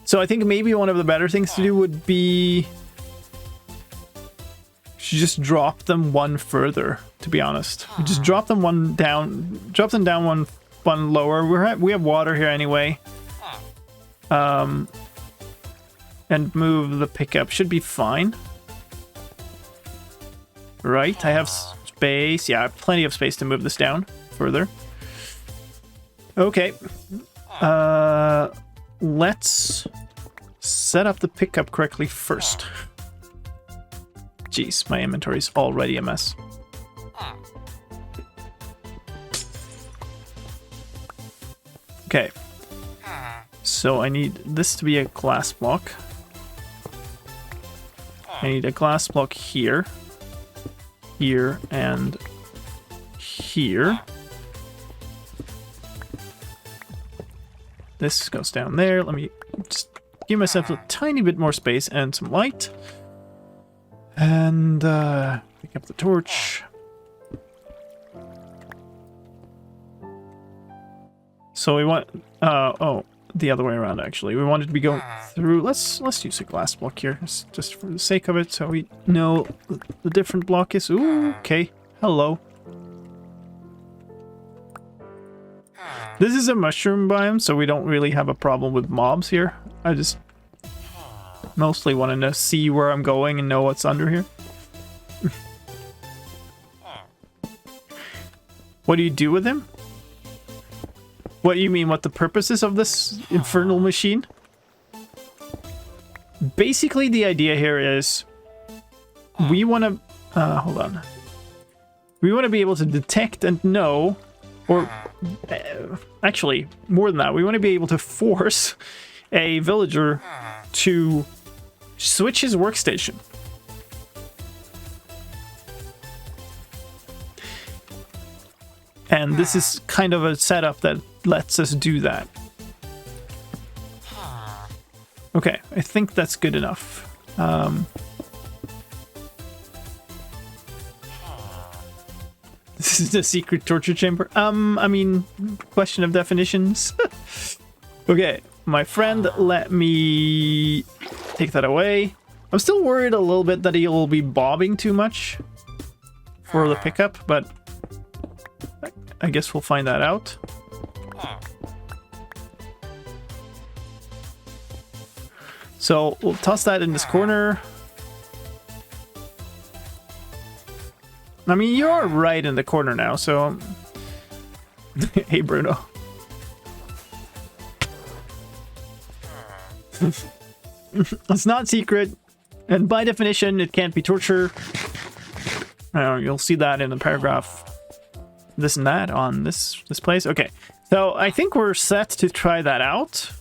So I think maybe one of the better things to do would be... just drop them one further, to be honest. We just drop them one down, drop them down one lower. We have water here anyway. And move the pickup. Should be fine. Right, I have space. Yeah, I have plenty of space to move this down further. Okay. Let's set up the pickup correctly first. Jeez, my inventory's already a mess. Okay. So I need this to be a glass block. I need a glass block here. Here and here. This goes down there. Let me just give myself a tiny bit more space and some light. And pick up the torch. So we want, oh, the other way around actually. We wanted to be going through, let's use a glass block here, just for the sake of it, so we know the different block is. Ooh, okay, hello. This is a mushroom biome, so we don't really have a problem with mobs here. I just mostly want to see where I'm going and know what's under here. What do you do with him? What do you mean, what the purpose is of this infernal machine? Basically, the idea here is we want to... hold on. We want to be able to detect and know, or actually, more than that, we want to be able to force a villager to switch his workstation. And this is kind of a setup that lets us do that. Okay, I think that's good enough. This is the secret torture chamber. I mean, question of definitions. Okay, my friend, let me take that away. I'm still worried a little bit that he'll be bobbing too much for the pickup, but I guess we'll find that out. So we'll toss that in this corner. I mean, you are right in the corner now, so... Hey, Bruno. It's not secret, and by definition, it can't be torture. You'll see that in the paragraph. This and that on this place. Okay, so I think we're set to try that out.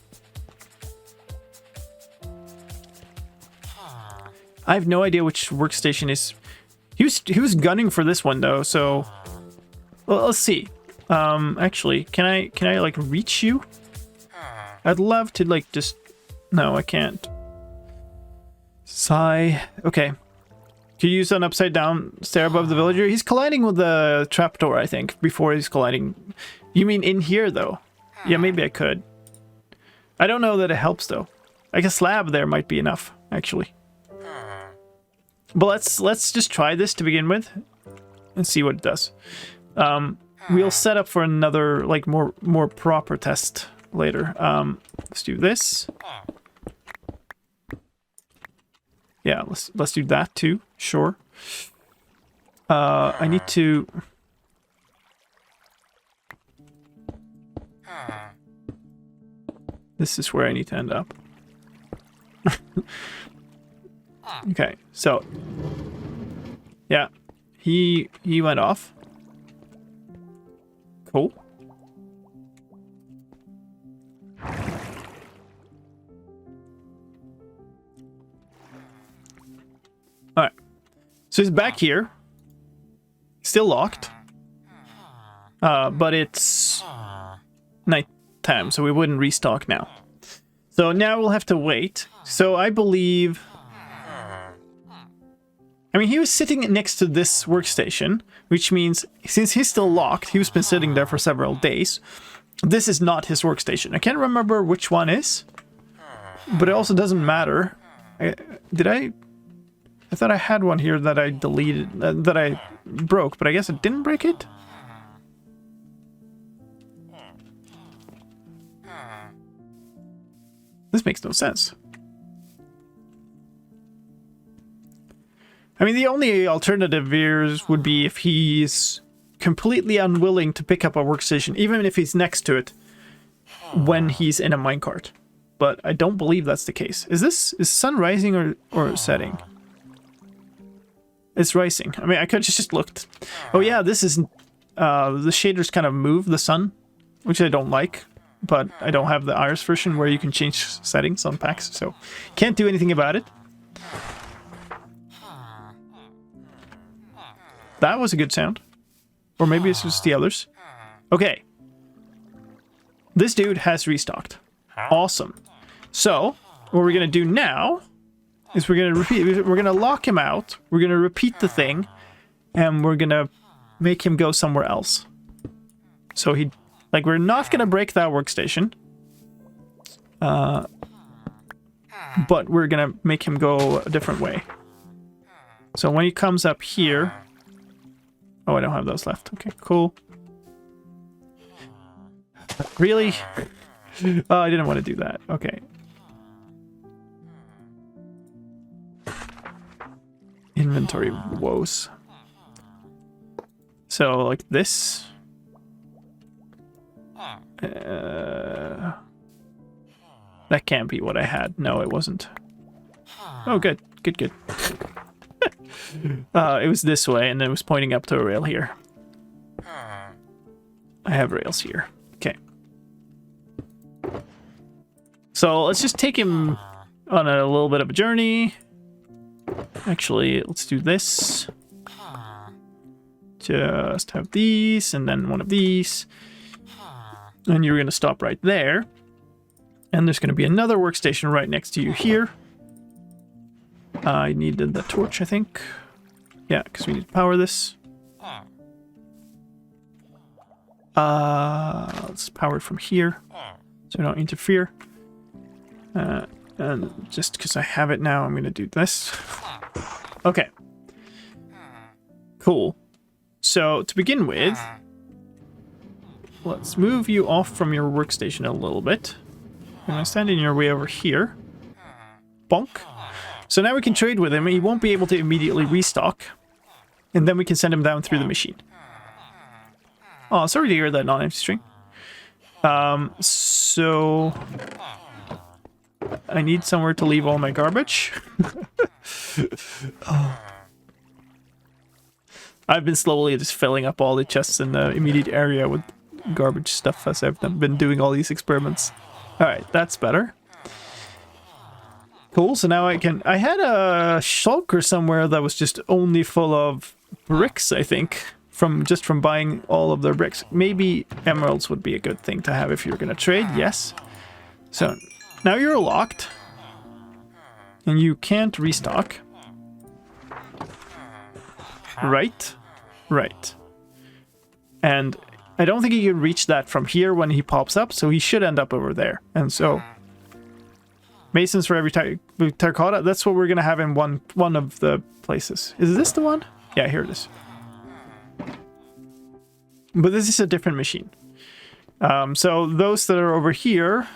I have no idea which workstation is. He was gunning for this one though, so well, let's see. Actually, can I like reach you? I'd love to like just. No, I can't. Sigh. Okay. To use an upside down stair above the villager. He's colliding with the trapdoor, I think, before he's colliding. You mean in here, though? Yeah, maybe I could. I don't know that it helps, though. Like a slab there might be enough, actually. But let's just try this to begin with and see what it does. We'll set up for another, like, more proper test later. Let's do this. Yeah, let's do that too. Sure. I need to. This is where I need to end up. Okay, so yeah, he went off. Cool. Alright. So he's back here. Still locked. But it's night time, so we wouldn't restock now. So now we'll have to wait. So I believe... I mean, he was sitting next to this workstation, which means since he's still locked, he's been sitting there for several days. This is not his workstation. I can't remember which one is, but it also doesn't matter. I thought I had one here that I deleted, that I broke, but I guess I didn't break it? This makes no sense. I mean, the only alternative here would be if he's completely unwilling to pick up a workstation, even if he's next to it, when he's in a minecart. But I don't believe that's the case. Is sun rising or setting? It's rising. I mean, I could just looked. Oh yeah, this is... the shaders kind of move the sun, which I don't like. But I don't have the iris version where you can change settings on packs, so can't do anything about it. That was a good sound. Or maybe it's just the others. Okay. This dude has restocked. Awesome. So, what we're going to do now is we're going to repeat. We're going to lock him out. We're going to repeat the thing. And we're going to make him go somewhere else. So he Like, we're not going to break that workstation. But we're going to make him go a different way. So when he comes up here... Oh, I don't have those left. Okay, cool. Really? Oh, I didn't want to do that. Okay. Inventory woes. So, like this. That can't be what I had. No, it wasn't. Oh, good. Good, good. It was this way, and it was pointing up to a rail here. I have rails here. Okay. So, let's just take him on a little bit of a journey. Actually, let's do this. Just have these, and then one of these. And you're going to stop right there. And there's going to be another workstation right next to you here. I needed the torch, I think. Yeah, because we need to power this. Let's power it from here, so I don't interfere. And just because I have it now, I'm going to do this. Okay. Cool. So, to begin with, let's move you off from your workstation a little bit. I'm going to stand in your way over here. Bonk. So now we can trade with him. He won't be able to immediately restock. And then we can send him down through the machine. Oh, sorry to hear that non-empty string. So... I need somewhere to leave all my garbage. Oh. I've been slowly just filling up all the chests in the immediate area with garbage stuff as I've been doing all these experiments. Alright, that's better. Cool, so now I had a shulker somewhere that was just only full of bricks, I think. From buying all of their bricks. Maybe emeralds would be a good thing to have if you're gonna trade, yes. So, now you're locked. And you can't restock. Right? Right. And I don't think he can reach that from here when he pops up, so he should end up over there. And so... Masons for every terracotta, that's what we're going to have in one of the places. Is this the one? Yeah, here it is. But this is a different machine. So those that are over here,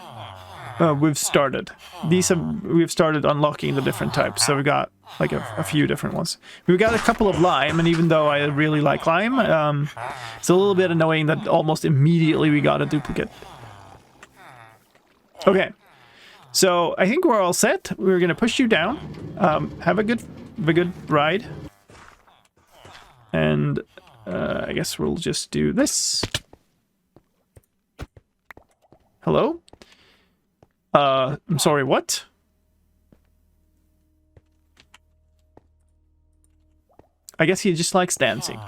we've started. We've started unlocking the different types. So we got like a few different ones. We've got a couple of lime, and even though I really like lime, it's a little bit annoying that almost immediately we got a duplicate. Okay. So I think we're all set. We're gonna push you down. Have a good ride. And I guess we'll just do this. Hello? I'm sorry, what? I guess he just likes dancing.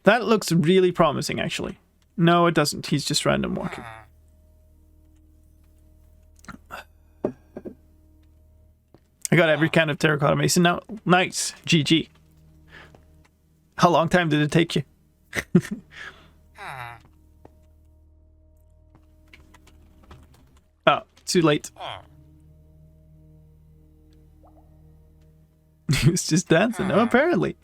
That looks really promising, actually. No, it doesn't. He's just random walking. I got every kind of terracotta mason now. Nice. GG. How long time did it take you? Oh, too late. He was just dancing. Oh, apparently.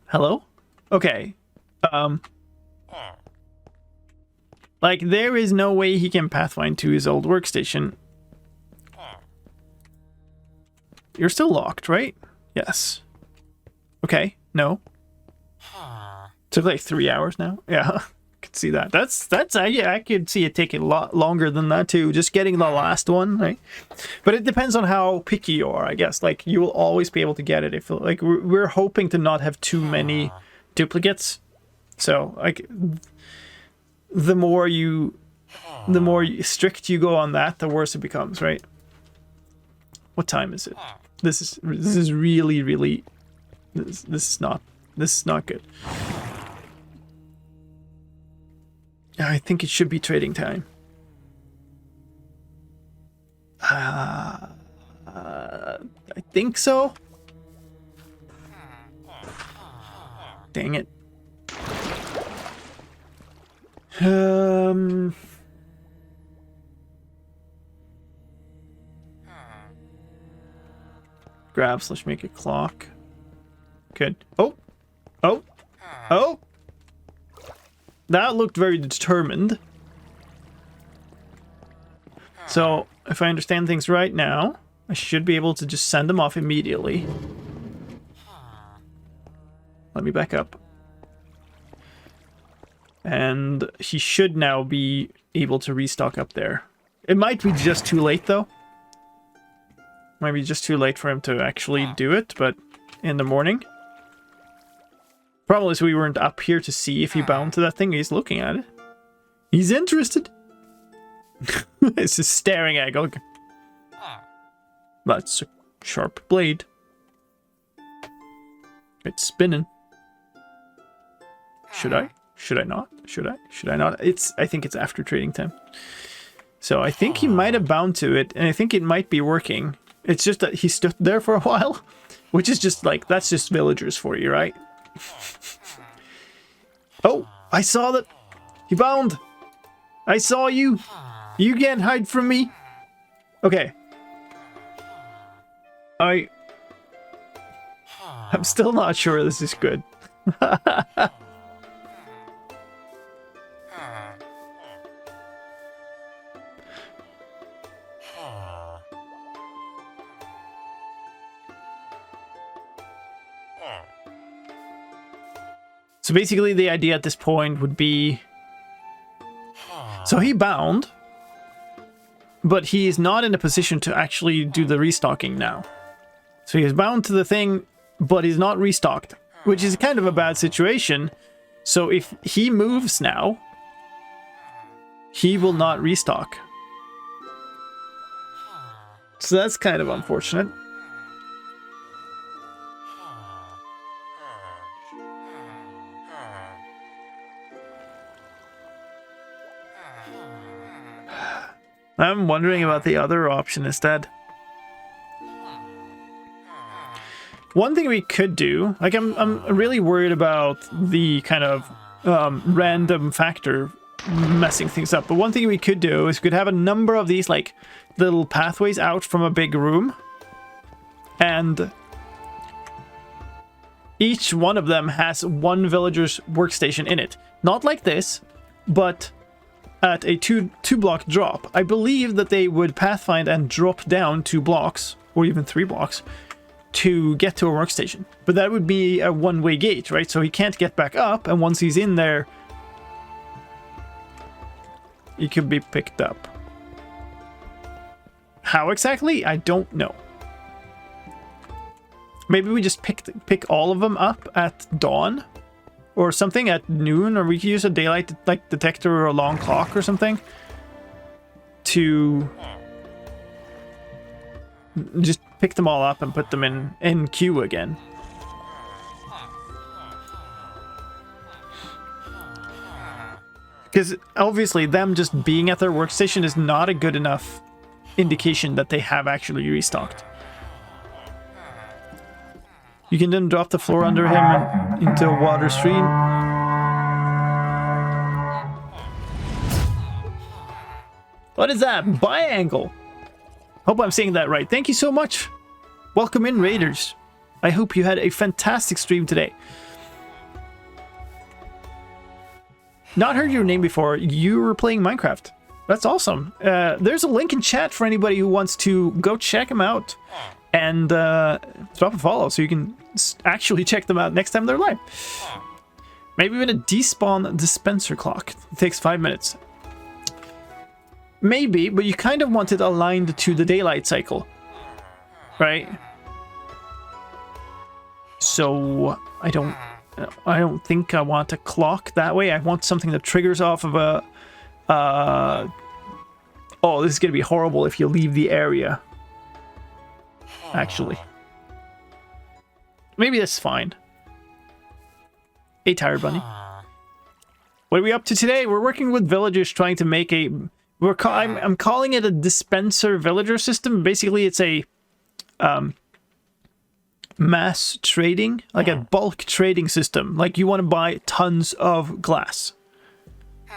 Hello? Okay. Like, there is no way he can pathfind to his old workstation. You're still locked, right? Yes. Okay. No. Took like 3 hours now. Yeah, I could see that. I could see it taking a lot longer than that too. Just getting the last one, right? But it depends on how picky you are, I guess. Like, you will always be able to get it if, like, we're hoping to not have too many duplicates. So, like, the more strict you go on that, the worse it becomes, right? What time is it? This is really this is not good. I think it should be trading time. I think so. Dang it. Grab slash make a clock. Good. Oh! Oh! Oh! That looked very determined. So, if I understand things right now, I should be able to just send them off immediately. Let me back up. And he should now be able to restock up there. It might be just too late, though. Might be just too late for him to actually do it, but in the morning. Problem is we weren't up here to see if he bound to that thing. He's looking at it. He's interested. It's just staring at it. Look. That's a sharp blade. It's spinning. Should I? Should I not? Should I? Should I not? I think it's after trading time. So I think he might have bound to it, and I think it might be working. It's just that he stood there for a while, which is just like, that's just villagers for you, right? Oh, I saw that. He bound. I saw you. You can't hide from me. Okay. I'm still not sure this is good. So basically the idea at this point would be... So he bound, but he is not in a position to actually do the restocking now. So he is bound to the thing, but he's not restocked, which is kind of a bad situation. So if he moves now, he will not restock. So that's kind of unfortunate. I'm wondering about the other option instead. One thing we could do, like I'm really worried about the kind of random factor messing things up. But one thing we could do is we could have a number of these like little pathways out from a big room. And each one of them has one villager's workstation in it. Not like this, but at a two block drop. I believe that they would pathfind and drop down 2 blocks, or even 3 blocks, to get to a workstation. But that would be a one-way gate, right? So he can't get back up, and once he's in there, he could be picked up. How exactly? I don't know. Maybe we just pick all of them up at dawn? Or something at noon, or we could use a daylight like detector or a long clock or something to just pick them all up and put them in queue again. Because obviously them just being at their workstation is not a good enough indication that they have actually restocked. You can then drop the floor under him into a water stream. What is that? Biangle. Hope I'm saying that right. Thank you so much. Welcome in, Raiders. I hope you had a fantastic stream today. Not heard your name before. You were playing Minecraft. That's awesome. There's a link in chat for anybody who wants to go check them out. And drop a follow so you can actually check them out next time they're live. Maybe even a despawn dispenser clock. It takes 5 minutes. Maybe, but you kind of want it aligned to the daylight cycle. Right? So I don't think I want a clock that way. I want something that triggers off of a... Oh, this is going to be horrible if you leave the area. Actually. Maybe that's fine. Hey, Tired Bunny. What are we up to today? We're working with villagers trying to make a... I'm calling it a dispenser villager system. Basically, it's a mass trading, like a bulk trading system. Like you want to buy tons of glass.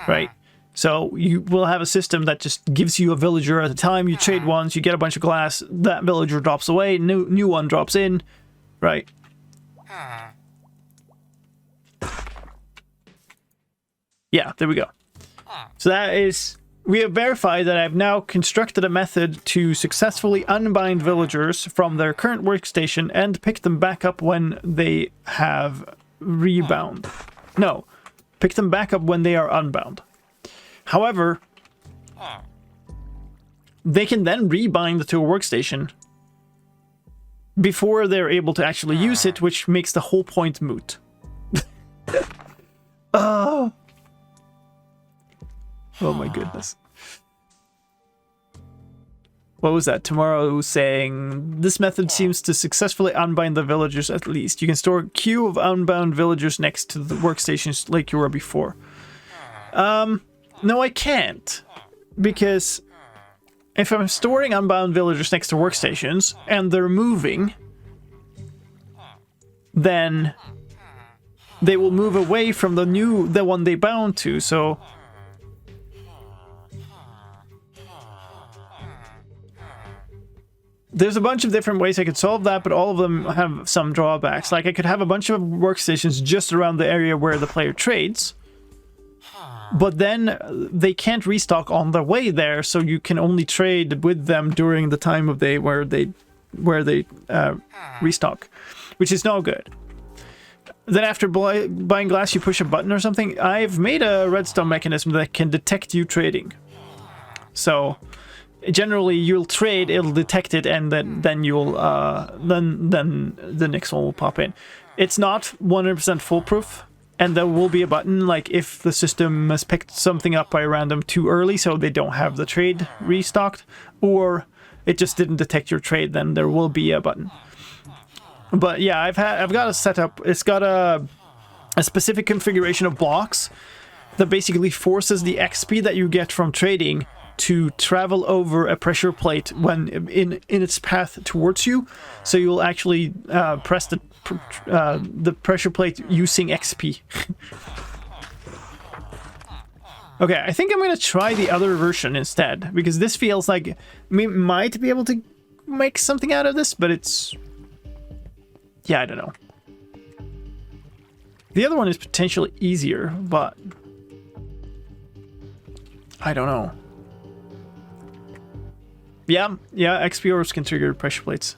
right? So you will have a system that just gives you a villager at a time. You trade once, you get a bunch of glass, that villager drops away, new one drops in, right? Yeah, there we go. So that is... We have verified that I've now constructed a method to successfully unbind villagers from their current workstation and pick them back up when they have rebound. No, pick them back up when they are unbound. However, they can then rebind to a workstation before they're able to actually use it, which makes the whole point moot. Oh my goodness. What was that? Tomorrow saying, this method seems to successfully unbind the villagers at least. You can store a queue of unbound villagers next to the workstations like you were before. No, I can't. Because if I'm storing unbound villagers next to workstations and they're moving, then they will move away from the one they bound to, so... There's a bunch of different ways I could solve that, but all of them have some drawbacks. Like, I could have a bunch of workstations just around the area where the player trades, but then they can't restock on the way there, so you can only trade with them during the time of day where they restock, which is no good. Then after buying glass, you push a button or something. I've made a redstone mechanism that can detect you trading. So... Generally, you'll trade, it'll detect it, and then you'll then the next one will pop in. It's not 100% foolproof, and there will be a button like if the system has picked something up by random too early, so they don't have the trade restocked, or it just didn't detect your trade. Then there will be a button. But yeah, I've got a setup. It's got a specific configuration of blocks that basically forces the XP that you get from trading to travel over a pressure plate when in its path towards you, so you'll actually press the pressure plate using XP. Okay, I think I'm gonna try the other version instead, because this feels like we might be able to make something out of this, but it's... Yeah, I don't know. The other one is potentially easier, but... I don't know. Yeah, XP orbs can trigger pressure plates.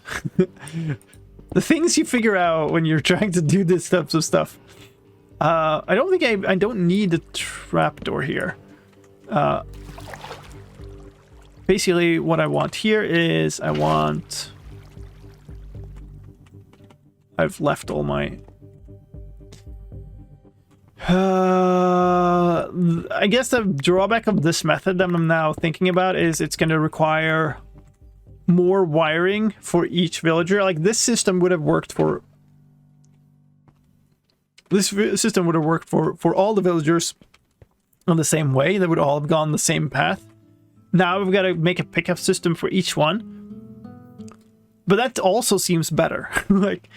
The things you figure out when you're trying to do this types of stuff. I don't think I don't need a trapdoor here. Basically, what I want here is I've left all my... I guess the drawback of this method that I'm now thinking about is it's going to require more wiring for each villager. Like, this system would have worked for... This system would have worked for all the villagers in the same way. They would all have gone the same path. Now we've got to make a pickup system for each one. But that also seems better. Like...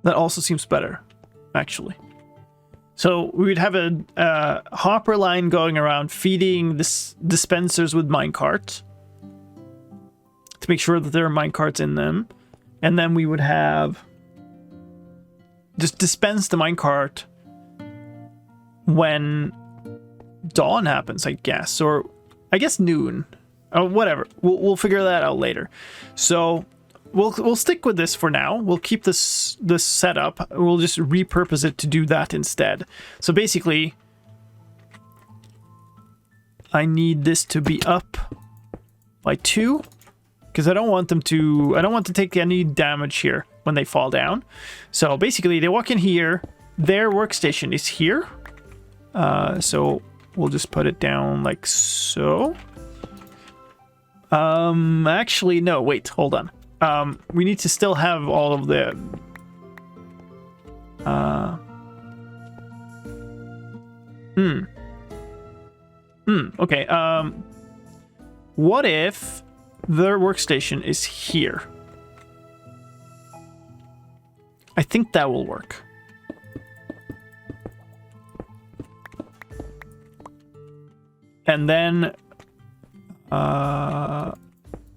That also seems better, actually. So we would have a hopper line going around feeding this dispensers with minecarts to make sure that there are minecarts in them. And then we would have just dispense the minecart when dawn happens, I guess. Or I guess noon. Or whatever. We'll figure that out later. So... We'll stick with this for now. We'll keep this setup. We'll just repurpose it to do that instead. So basically, I need this to be up by 2 because I don't want to take any damage here when they fall down. So basically, they walk in here. Their workstation is here. So we'll just put it down like so. Actually, no. Wait, hold on. We need to still have all of the... Okay, what if their workstation is here? I think that will work. And then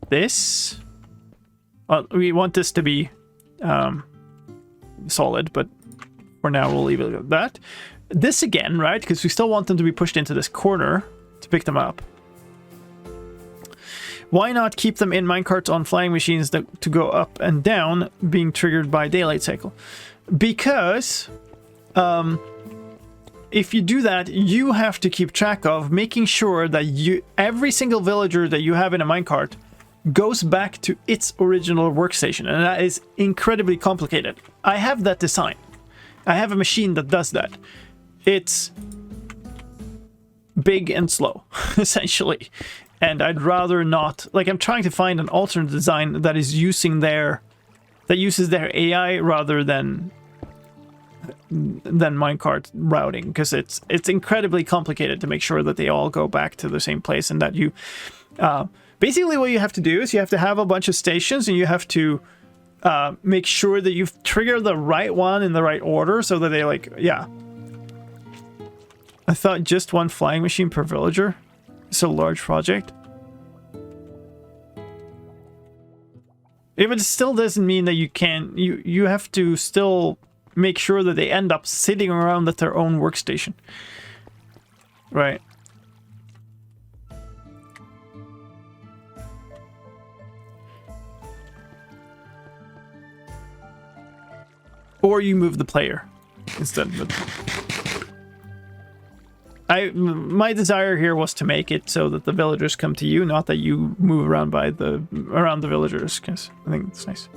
this. We want this to be solid, but for now we'll leave it at that. This again, right? Because we still want them to be pushed into this corner to pick them up. Why not keep them in minecarts on flying machines that to go up and down, being triggered by daylight cycle? Because if you do that, you have to keep track of making sure that every single villager that you have in a minecart goes back to its original workstation, and that is incredibly complicated. I have that design. I have a machine that does that. It's big and slow, essentially. And I'd rather not, like, I'm trying to find an alternate design that is using that uses their AI rather than minecart routing, because it's incredibly complicated to make sure that they all go back to the same place, and that you basically what you have to do is you have to have a bunch of stations, and you have to make sure that you trigger the right one in the right order so that they, like, yeah. I thought just one flying machine per villager. It's a large project. Yeah, but it still doesn't mean that you can. You have to still make sure that they end up sitting around at their own workstation. Right. Or you move the player instead. But my desire here was to make it so that the villagers come to you, not that you move around around the villagers, because I think it's nice.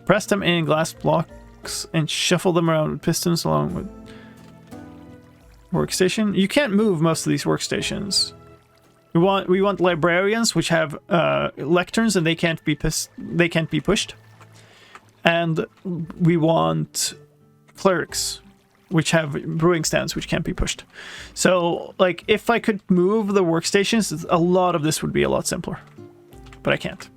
Press them in glass blocks and shuffle them around with pistons along with workstation. You can't move most of these workstations. We want librarians, which have lecterns, and they can't be pushed. And we want clerics, which have brewing stands, which can't be pushed. So, like, if I could move the workstations, a lot of this would be a lot simpler. But I can't.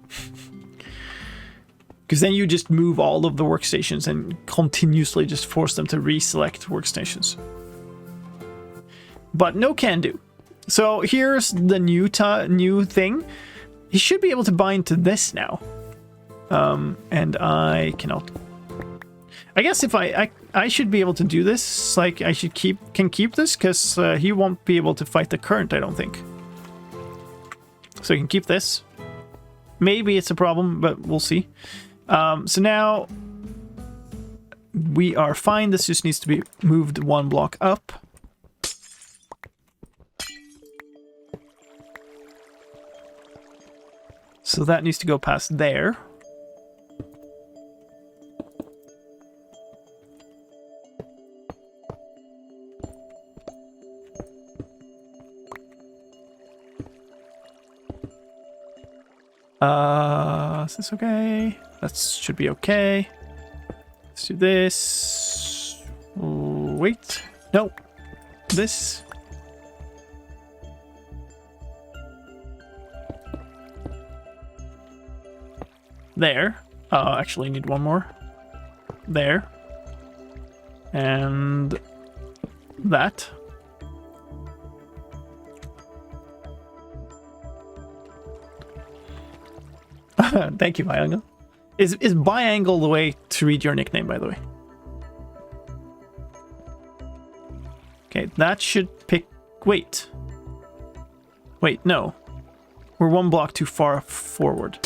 Because then you just move all of the workstations and continuously just force them to reselect workstations. But no can do. So here's the new thing. You should be able to bind to this now. And I cannot. I guess if I should be able to do this, like, I should can keep this, because he won't be able to fight the current, I don't think. So you can keep this. Maybe it's a problem, but we'll see. So now we are fine. This just needs to be moved one block up. So that needs to go past there. Is this okay? That should be okay. Let's do this. Wait. No. This. There. Actually need one more. There. And that. Thank you, Biangle. Is Biangle the way to read your nickname, by the way? Okay, that should pick... Wait. Wait, no. We're one block too far forward.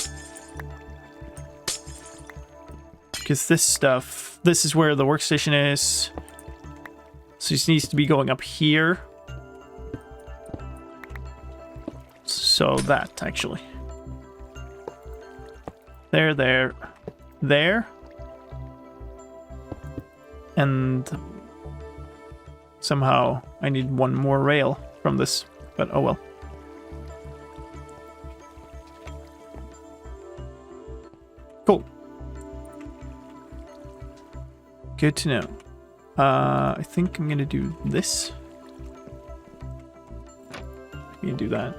Because this stuff... This is where the workstation is. So this needs to be going up here. So that, actually. There. And somehow I need one more rail from this, but oh well. Cool. Good to know. I think I'm gonna do this. I'm gonna do that.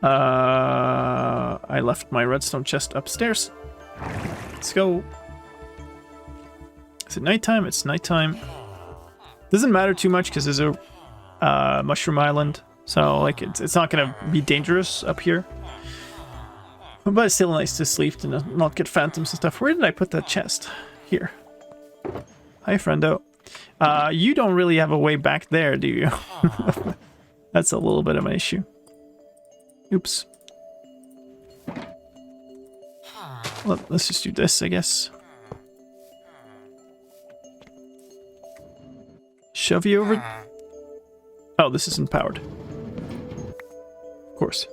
I left my redstone chest upstairs. Let's go. Is it nighttime? It's nighttime. Doesn't matter too much because there's a Mushroom Island. So, like, it's not going to be dangerous up here. But it's still nice to sleep to not get phantoms and stuff. Where did I put that chest? Here. Hi, friendo. You don't really have a way back there, do you? That's a little bit of an issue. Oops. Let's just do this, I guess. Shove you over. Oh, this isn't powered. Of course.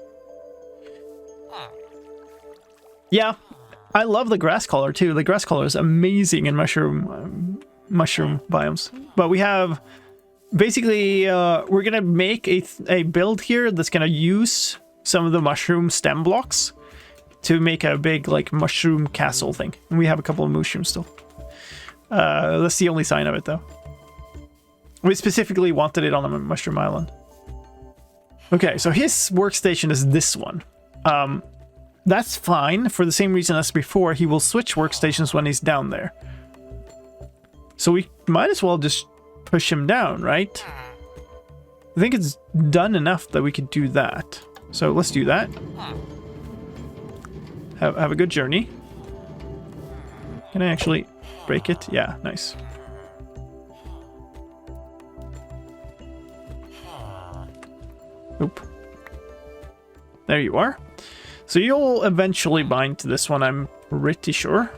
Yeah, I love the grass color too. The grass color is amazing in mushroom biomes. But we have basically we're gonna make a build here that's gonna use some of the mushroom stem blocks to make a big like mushroom castle thing. And we have a couple of mushrooms still. That's the only sign of it though. We specifically wanted it on a mushroom island. Okay, so his workstation is this one. That's fine for the same reason as before. He will switch workstations when he's down there. So we might as well just push him down, right? I think it's done enough that we could do that. So let's do that. Have a good journey. Can I actually break it? Yeah, nice. Oop. There you are. So you'll eventually bind to this one, I'm pretty sure.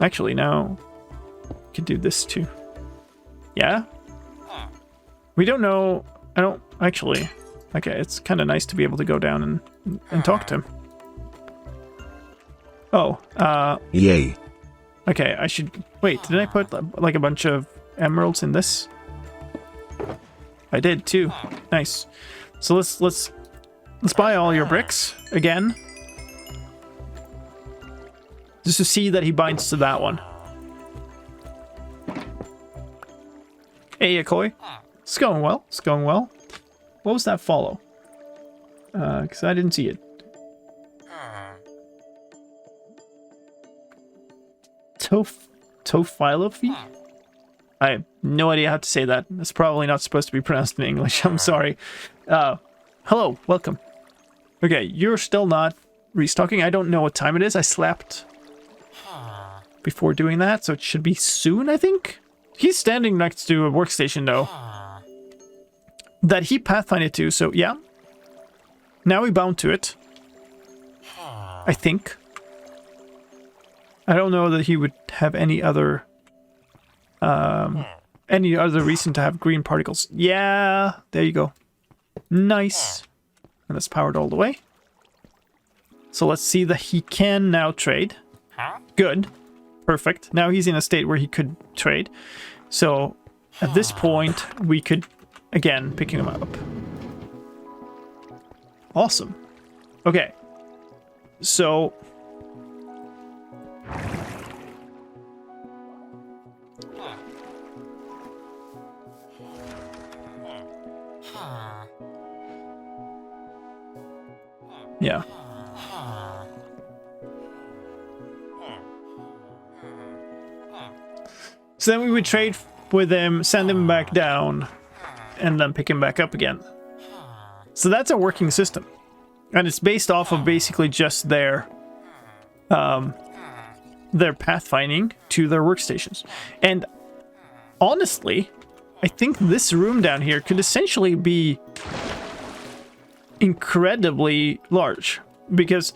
Actually, now we could do this too. Yeah? We don't know. I don't actually. Okay, it's kind of nice to be able to go down and talk to him. Oh, Yay. okay, I should wait. Did I put like a bunch of emeralds in this? I did too. Nice. So let's buy all your bricks again. Just to see that he binds to that one. Hey, Akoi. It's going well. It's going well. What was that follow? Because I didn't see it. Tophilophy? I have no idea how to say that. It's probably not supposed to be pronounced in English. I'm sorry. Hello, welcome. Okay, you're still not restocking. I don't know what time it is. I slept before doing that, so it should be soon, I think. He's standing next to a workstation, though, that he pathfinded to, so yeah. Now we bound to it. I think. I don't know that he would have any other reason to have green particles. Yeah, there you go. Nice. And it's powered all the way. So let's see that he can now trade. Good. Perfect. Now he's in a state where he could trade. So at this point, we could, again, pick him up. Awesome. Okay. So... yeah. So then we would trade with him, send him back down, and then pick him back up again. So that's a working system. And it's based off of basically just their pathfinding to their workstations. And honestly, I think this room down here could essentially be incredibly large, because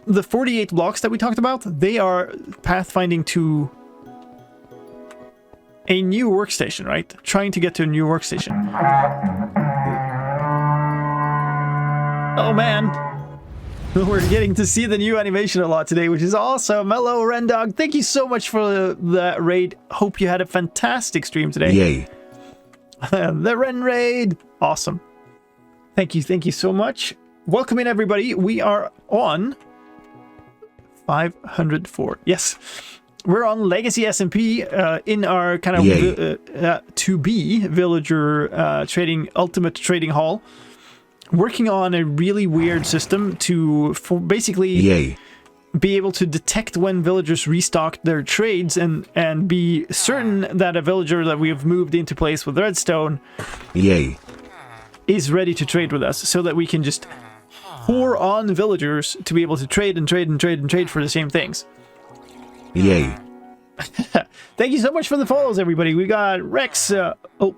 the 48 blocks that we talked about, they are pathfinding to a new workstation, right? Trying to get to a new workstation. Oh man, we're getting to see the new animation a lot today, which is awesome. Hello, Rendog. Thank you so much for that raid. Hope you had a fantastic stream today. Yay. The Ren raid. Awesome. Thank you so much. Welcome in, everybody. We are on 504. Yes, we're on Legacy SMP in our kind of to be villager trading ultimate trading hall, working on a really weird system to basically be able to detect when villagers restock their trades and be certain that a villager that we have moved into place with redstone Yay. is ready to trade with us, so that we can just pour on villagers to be able to trade and trade and trade and trade for the same things. Yay. Thank you so much for the follows, everybody. We got Rex. Oh,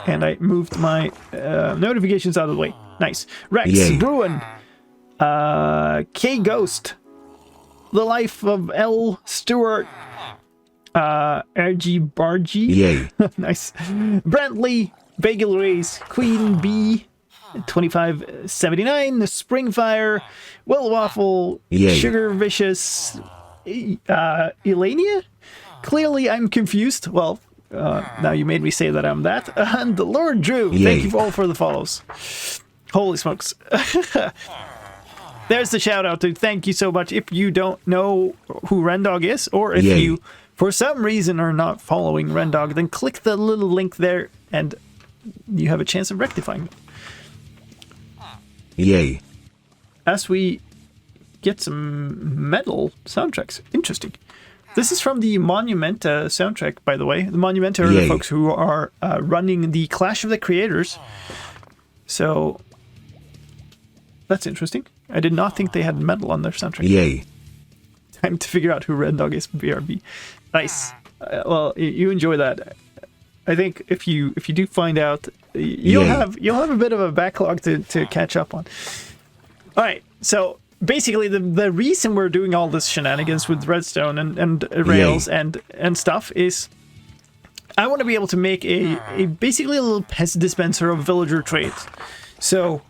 and I moved my notifications out of the way. Nice. Rex, Yay. Bruin, K Ghost, The Life of L Stewart, RG Bargy. Yay. Nice. Brantley, Bagel Race, Queen B, 2579, Springfire, Will Waffle, Yay. Sugar Vicious, Elania? Clearly I'm confused. Well, now you made me say that I'm that. And Lord Drew, Yay. thank you all for the follows. Holy smokes. There's the shout out to thank you so much. If you don't know who Rendog is, or if Yay. you for some reason are not following Rendog, then click the little link there and you have a chance of rectifying it. Yay. As we get some metal soundtracks. Interesting. This is from the Monumenta soundtrack, by the way. The Monumenta are the Yay. folks who are running the Clash of the Creators. So that's interesting. I did not think they had metal on their soundtrack. Yay. Time to figure out who Red Dog is. BRB. Nice. Well, you enjoy that. I think if you do find out, you'll Yay. have a bit of a backlog to catch up on. All right. So basically, the reason we're doing all this shenanigans with redstone and rails Yay. and stuff is I want to be able to make a basically a little pest dispenser of villager trades. So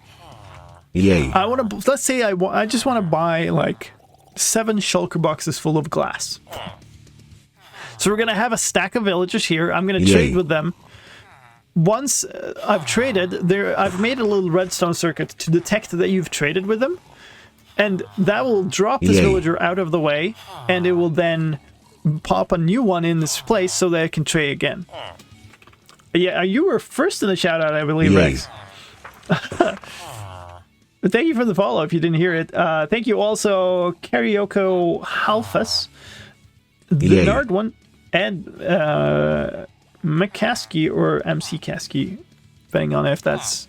Yay. I want to, let's say I just want to buy like 7 shulker boxes full of glass. So we're going to have a stack of villagers here. I'm going to Yay. trade with them. Once I've traded, I've made a little redstone circuit to detect that you've traded with them. And that will drop this Yay. villager out of the way, and it will then pop a new one in this place so that I can trade again. Yeah, you were first in the shout out, I believe, Yay. Rex. But thank you for the follow if you didn't hear it. Thank you also, Karaoke Halfus, the Yay. Nard one, and McCaskey or MC Caskey, depending on if that's.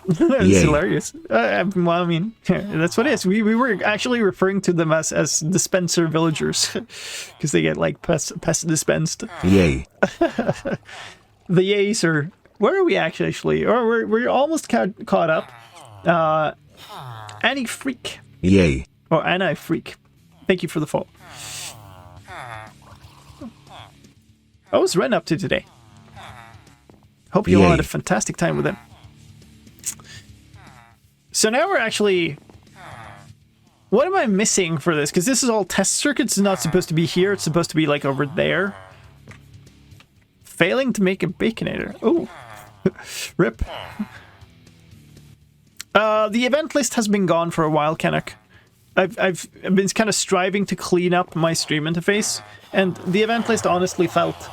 That's Yay. hilarious. Well, I mean, that's what it is. We were actually referring to them as dispenser villagers because they get like pest dispensed. Yay. The yays are. Where are we actually? Or we're almost caught up. Annie Freak. Yay. Or Anna Freak. Thank you for the follow. What was Ren up to today? Hope you all Yay. had a fantastic time with him. So now we're actually... What am I missing for this? Because this is all test circuits. It's not supposed to be here. It's supposed to be like over there. Failing to make a baconator. Oh. Rip. The event list has been gone for a while, Kenneth. I've been kind of striving to clean up my stream interface, and the event list honestly felt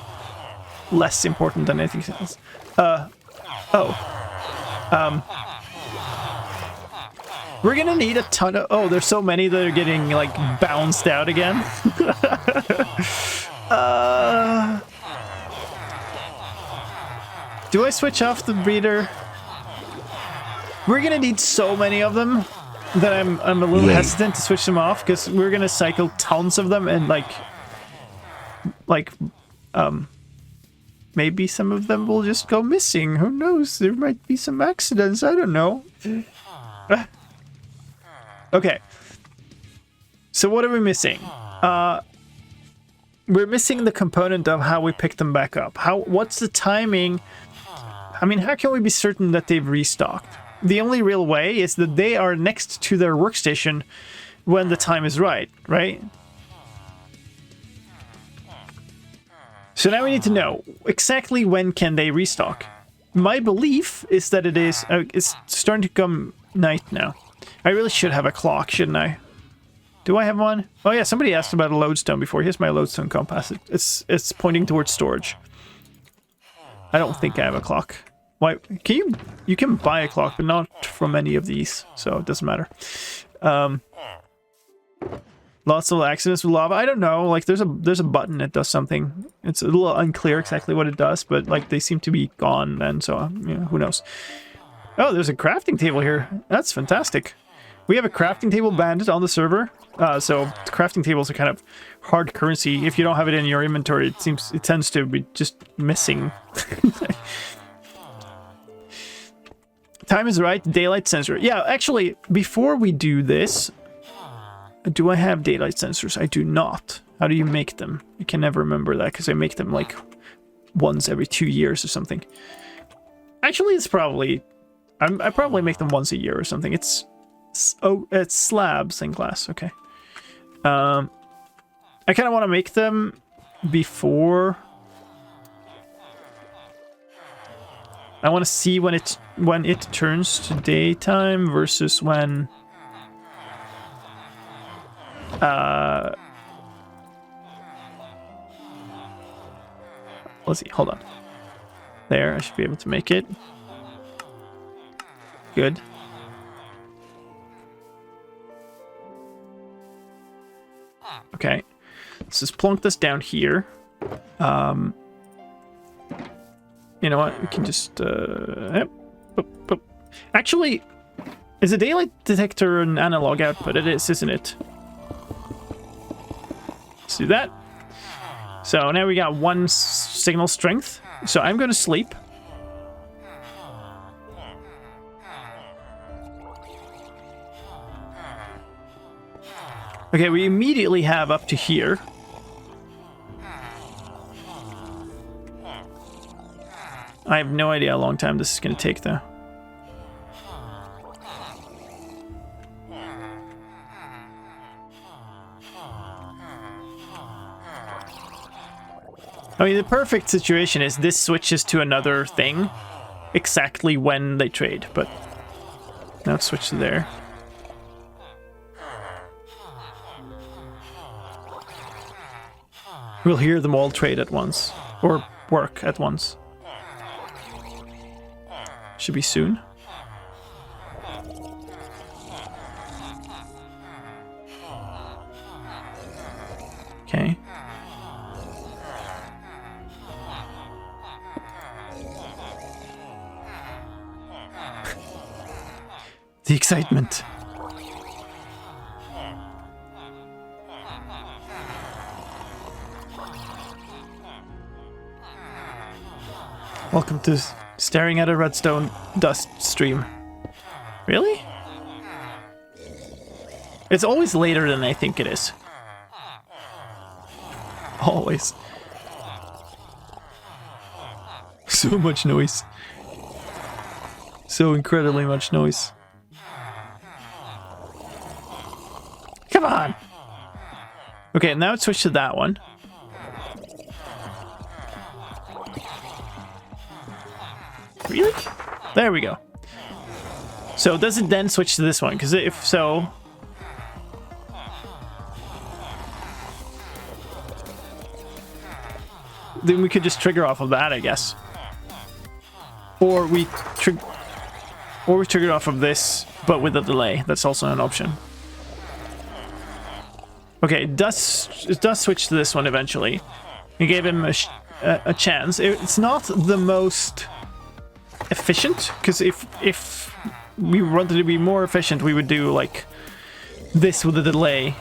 less important than anything else. We're gonna need a ton of... Oh, there's so many that are getting, like, bounced out again. Do I switch off the breeder? We're gonna need so many of them that I'm a little Yay. hesitant to switch them off, because we're gonna cycle tons of them, and, maybe some of them will just go missing. Who knows? There might be some accidents. I don't know. Okay. So what are we missing? We're missing the component of how we pick them back up. What's the timing? I mean, how can we be certain that they've restocked? The only real way is that they are next to their workstation when the time is right? So now we need to know exactly when can they restock. My belief is that it is it's starting to come night now. I really should have a clock, shouldn't I? Do I have one? Oh yeah, somebody asked about a lodestone before. Here's my lodestone compass. It's pointing towards storage. I don't think I have a clock. Why? You can buy a clock, but not from any of these, so it doesn't matter. Lots of accidents with lava. I don't know. Like there's a button that does something. It's a little unclear exactly what it does, but like they seem to be gone, and so you know, who knows. Oh, there's a crafting table here. That's fantastic. We have a crafting table bandit on the server. So crafting tables are kind of hard currency. If you don't have it in your inventory, it tends to be just missing. Time is right. Daylight sensor. Yeah, actually, before we do this, do I have daylight sensors? I do not. How do you make them? I can never remember that because I make them like once every 2 years or something. Actually, it's probably I probably make them once a year or something. It's slabs in glass. Okay. I kind of want to make them before. I want to see when it turns to daytime versus when. Let's see. Hold on. There, I should be able to make it. Good. Okay. Let's just plunk this down here. You know what? We can just yep. Boop, boop. Actually, is a daylight detector an analog output? It is, isn't it? Let's do that. So now we got 1 signal strength. So I'm going to sleep. Okay, we immediately have up to here. I have no idea how long time this is going to take, though. I mean, the perfect situation is this switches to another thing exactly when they trade, but now it's switched to there. We'll hear them all trade at once, or work at once. Should be soon. Okay. The excitement. Welcome to staring at a redstone dust stream. Really? It's always later than I think it is. Always. So much noise. So incredibly much noise. Come on! Okay, now it's switched to that one. Really? There we go. So does it then switch to this one? Because if so... then we could just trigger off of that, I guess. Or we trigger off of this, but with a delay. That's also an option. Okay, it does switch to this one eventually. We gave him a chance. It's not the most efficient, because if we wanted to be more efficient, we would do like this with a delay.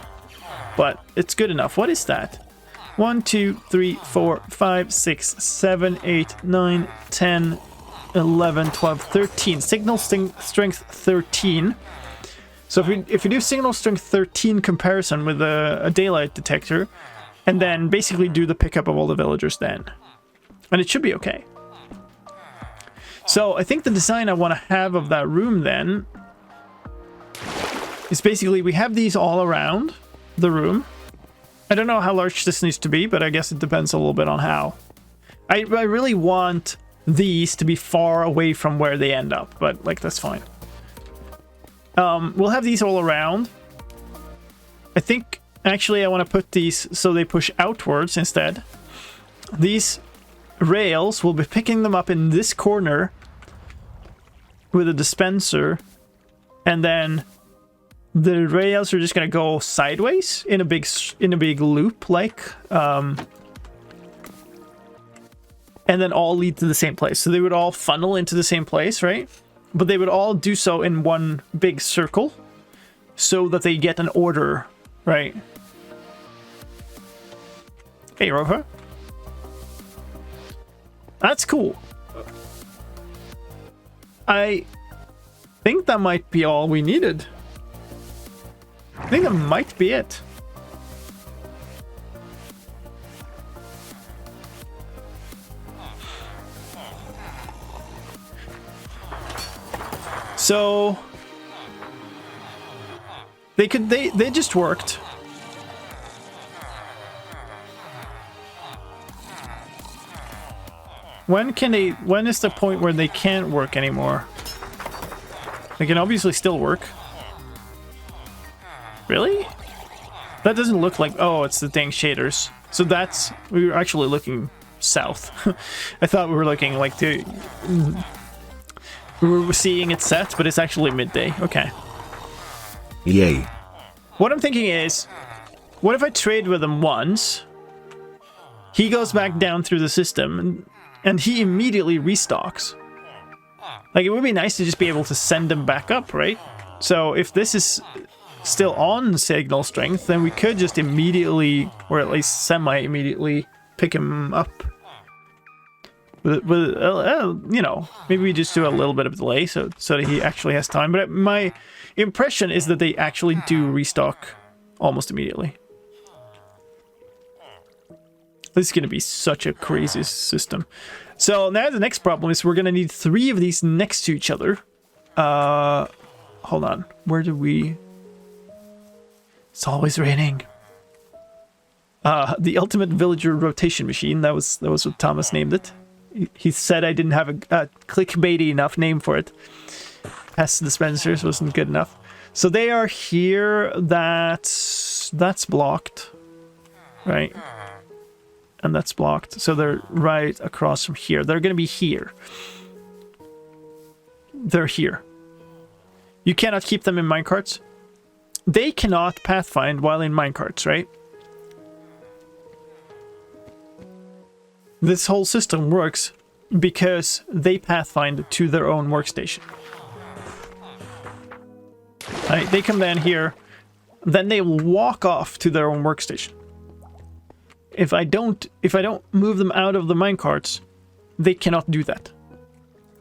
But it's good enough. What is that? 1, 2, 3, 4, 5, 6, 7, 8, 9, 10, 11, 12, 13. Signal strength 13. So if we do signal strength 13 comparison with a daylight detector, and then basically do the pickup of all the villagers then. And it should be okay. So I think the design I want to have of that room then is basically we have these all around the room. I don't know how large this needs to be, but I guess it depends a little bit on how. I really want these to be far away from where they end up, but like that's fine. We'll have these all around. I think actually I want to put these so they push outwards instead. These rails will be picking them up in this corner with a dispenser, and then the rails are just gonna go sideways in a big loop, like, and then all lead to the same place. So they would all funnel into the same place, right? But they would all do so in one big circle, so that they get an order, right? Hey, Rover. That's cool. I think that might be all we needed. I think that might be it. So they just worked. When is the point where they can't work anymore? They can obviously still work. Really? That doesn't look like... Oh, it's the dang shaders. So that's... We were actually looking south. I thought we were looking like to... We were seeing it set, but it's actually midday. Okay. Yay. What I'm thinking is... What if I trade with him once? He goes back down through the system, and he immediately restocks. Like, it would be nice to just be able to send him back up, right? So if this is still on signal strength, then we could just immediately, or at least semi-immediately, pick him up. With you know, maybe we just do a little bit of delay so that he actually has time. But my impression is that they actually do restock almost immediately. This is going to be such a crazy system. So now the next problem is we're going to need 3 of these next to each other. Hold on. Where do we... It's always raining. The ultimate villager rotation machine. That was what Thomas named it. He said I didn't have a clickbaity enough name for it. Pest dispensers wasn't good enough. So they are here. That's blocked. Right? And that's blocked. So they're right across from here. They're going to be here. They're here. You cannot keep them in minecarts. They cannot pathfind while in minecarts, right? This whole system works because they pathfind to their own workstation. Right? They come down here, then they will walk off to their own workstation. If I don't move them out of the minecarts, they cannot do that.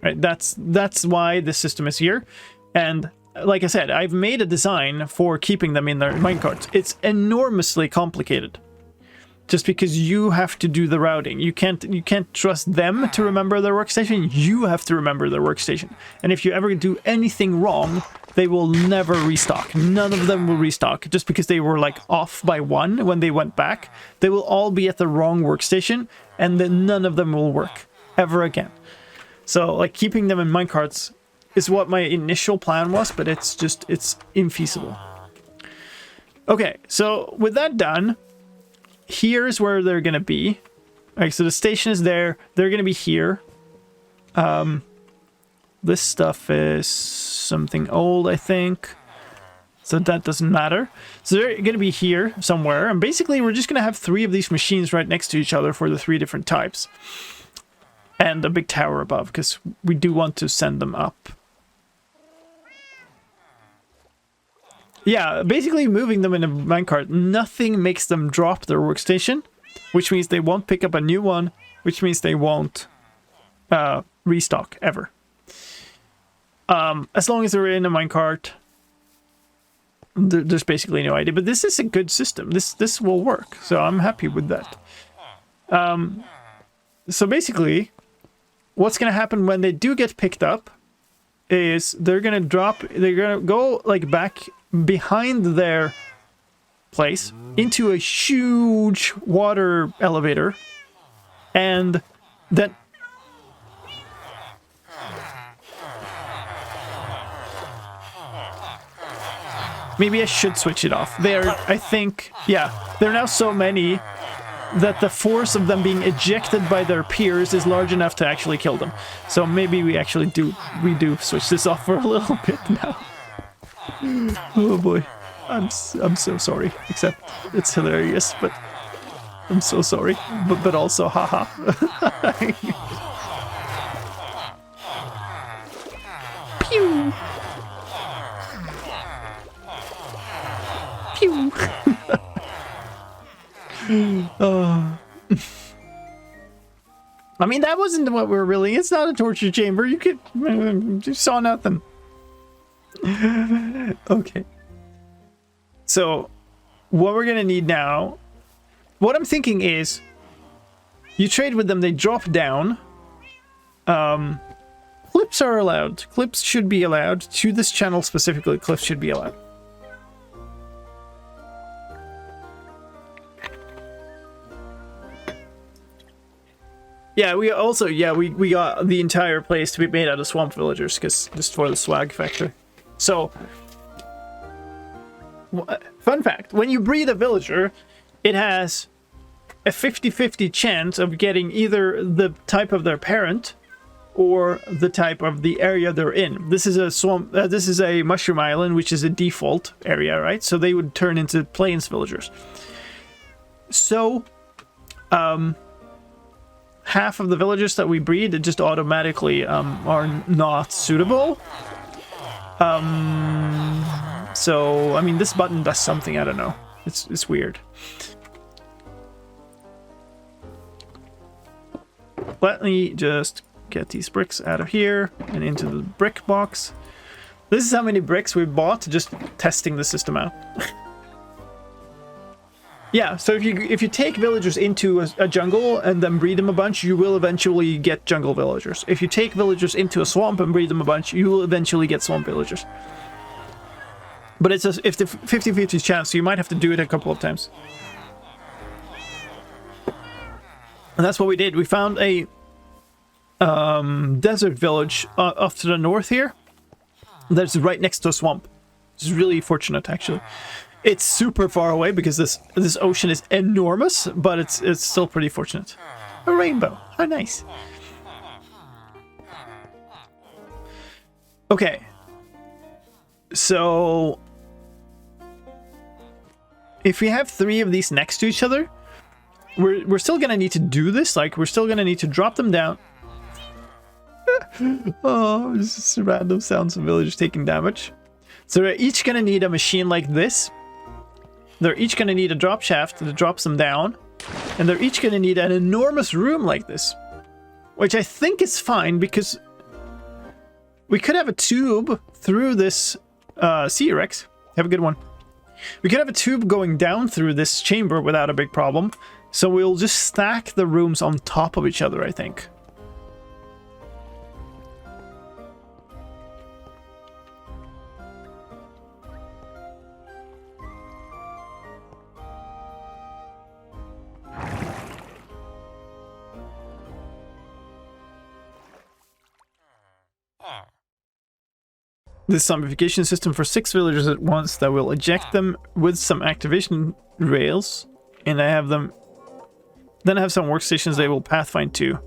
Right? That's why this system is here. And like I said, I've made a design for keeping them in their minecarts. It's enormously complicated. Just because you have to do the routing. You can't trust them to remember their workstation. You have to remember their workstation. And if you ever do anything wrong, they will never restock. None of them will restock. Just because they were like off by 1 when they went back. They will all be at the wrong workstation. And then none of them will work. Ever again. So like keeping them in minecarts is what my initial plan was. But it's infeasible. Okay, so with that done... Here's where they're going to be. All right, so the station is there. They're going to be here. This stuff is something old, I think. So that doesn't matter. So they're going to be here somewhere. And basically, we're just going to have 3 of these machines right next to each other for the 3 different types. And a big tower above, because we do want to send them up. Yeah, basically moving them in a minecart, nothing makes them drop their workstation, which means they won't pick up a new one, which means they won't restock ever. As long as they're in a minecart, there's basically no idea. But this is a good system. This will work, so I'm happy with that. So basically, what's going to happen when they do get picked up is they're going to go like back behind their place into a huge water elevator, and then maybe I should switch it off. I think, yeah, there are now so many that the force of them being ejected by their peers is large enough to actually kill them. So maybe we do switch this off for a little bit now. Oh boy. I'm so sorry. Except it's hilarious, but I'm so sorry. But also haha. Pew. Pew. Oh. I mean, that wasn't what we're really. It's not a torture chamber. You saw nothing. Okay. So, what we're gonna need now. What I'm thinking is, you trade with them. They drop down. Clips are allowed. Clips should be allowed to this channel specifically. Clips should be allowed. Yeah, we also, we got the entire place to be made out of swamp villagers, because just for the swag factor. So, fun fact, when you breed a villager, it has a 50-50 chance of getting either the type of their parent or the type of the area they're in. This is a swamp, this is a mushroom island, which is a default area, right? So they would turn into plains villagers. So, half of the villagers that we breed just automatically are not suitable. So I mean, this button does something. I don't know. It's weird. Let me just get these bricks out of here and into the brick box. This is how many bricks we bought just testing the system out. Yeah, so if you take villagers into a jungle and then breed them a bunch, you will eventually get jungle villagers. If you take villagers into a swamp and breed them a bunch, you will eventually get swamp villagers. But it's a 50-50 chance, so you might have to do it a couple of times. And that's what we did. We found a desert village off to the north here that's right next to a swamp. It's really fortunate, actually. It's super far away because this ocean is enormous, but it's still pretty fortunate. A rainbow. How nice. Okay. So if we have 3 of these next to each other, we're still gonna need to do this. Like, we're still gonna need to drop them down. Oh, it's just random sounds of villagers taking damage. So they're each gonna need a machine like this. They're each going to need a drop shaft that drops them down. And they're each going to need an enormous room like this. Which I think is fine, because we could have a tube through this... see you, Rex. Have a good one. We could have a tube going down through this chamber without a big problem. So we'll just stack the rooms on top of each other, I think. This zombification system for 6 villagers at once that will eject them with some activation rails, and I have them. Then I have some workstations they will pathfind to.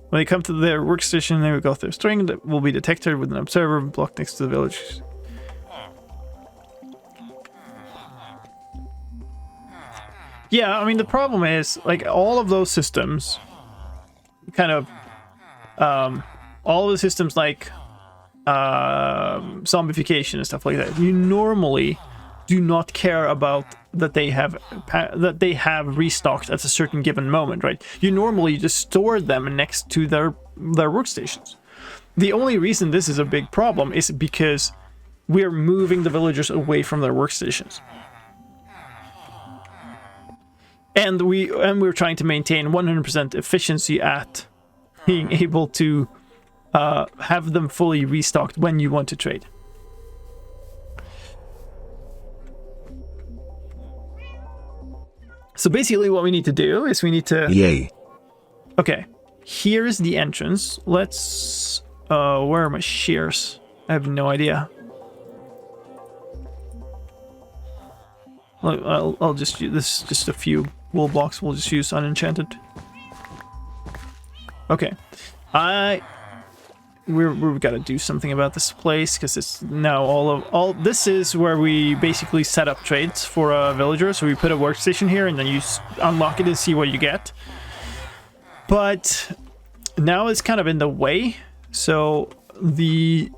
When they come to their workstation, they will go through a string that will be detected with an observer blocked next to the village. Yeah, I mean, the problem is, like, all of those systems, kind of, all of the systems like zombification and stuff like that, you normally do not care about that they have restocked at a certain given moment, right? You normally just store them next to their workstations. The only reason this is a big problem is because we're moving the villagers away from their workstations. And we're trying to maintain 100% efficiency at being able to have them fully restocked when you want to trade. So basically what we need to do is we need to... Yay. Okay, here's the entrance. Let's... where are my shears? I have no idea. I'll just use this, just a few wool blocks. We'll just use unenchanted. Okay. I we've got to do something about this place, because it's now all this is where we basically set up trades for a villager. So we put a workstation here, and then you unlock it and see what you get. But now it's kind of in the way, so the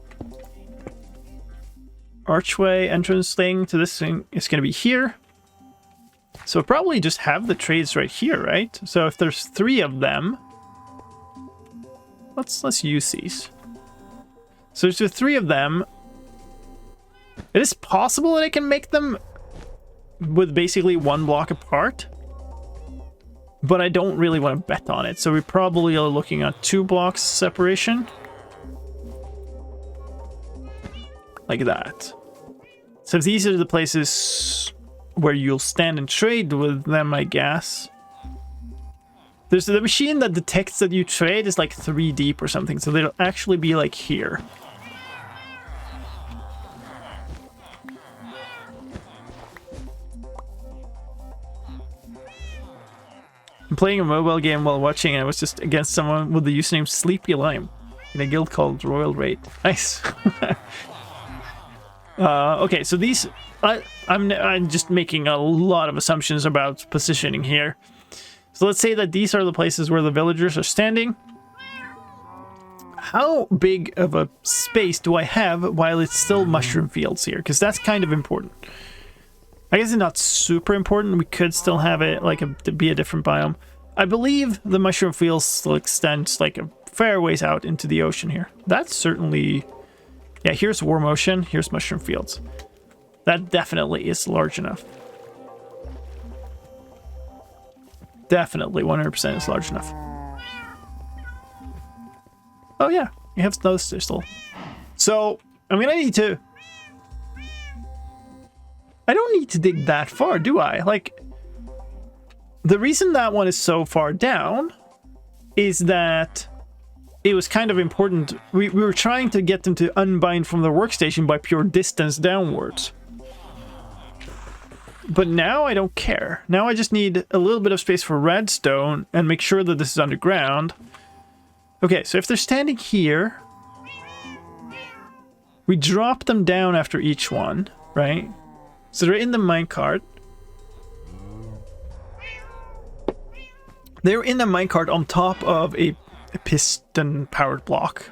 archway entrance thing to this thing is going to be here. So probably just have the trades right here, right? So if there's 3 of them, let's use these. So there's 3 of them. It is possible that I can make them with basically 1 block apart, but I don't really want to bet on it. So we probably are looking at 2 blocks separation. Like that. So if these are the places where you'll stand and trade with them, I guess. There's the machine that detects that you trade is like 3 deep or something, so they'll actually be like here. I'm playing a mobile game while watching, and I was just against someone with the username Sleepy Lime in a guild called Royal Raid. Nice. Okay, so these... I'm just making a lot of assumptions about positioning here. So let's say that these are the places where the villagers are standing. How big of a space do I have while it's still mushroom fields here? Because that's kind of important. I guess it's not super important. We could still have it like to be a different biome. I believe the mushroom fields still extend like a fair ways out into the ocean here. That's certainly... Yeah, here's Warm Ocean, here's mushroom fields. That definitely is large enough. Definitely 100% is large enough. Oh yeah, you have those still. So, I mean, I don't need to dig that far, do I? Like, the reason that one is so far down is that it was kind of important. We were trying to get them to unbind from the workstation by pure distance downwards. But now I don't care. Now I just need a little bit of space for redstone and make sure that this is underground. Okay, so if they're standing here, we drop them down after each one, right? So they're in the minecart. They're in the minecart on top of a piston-powered block.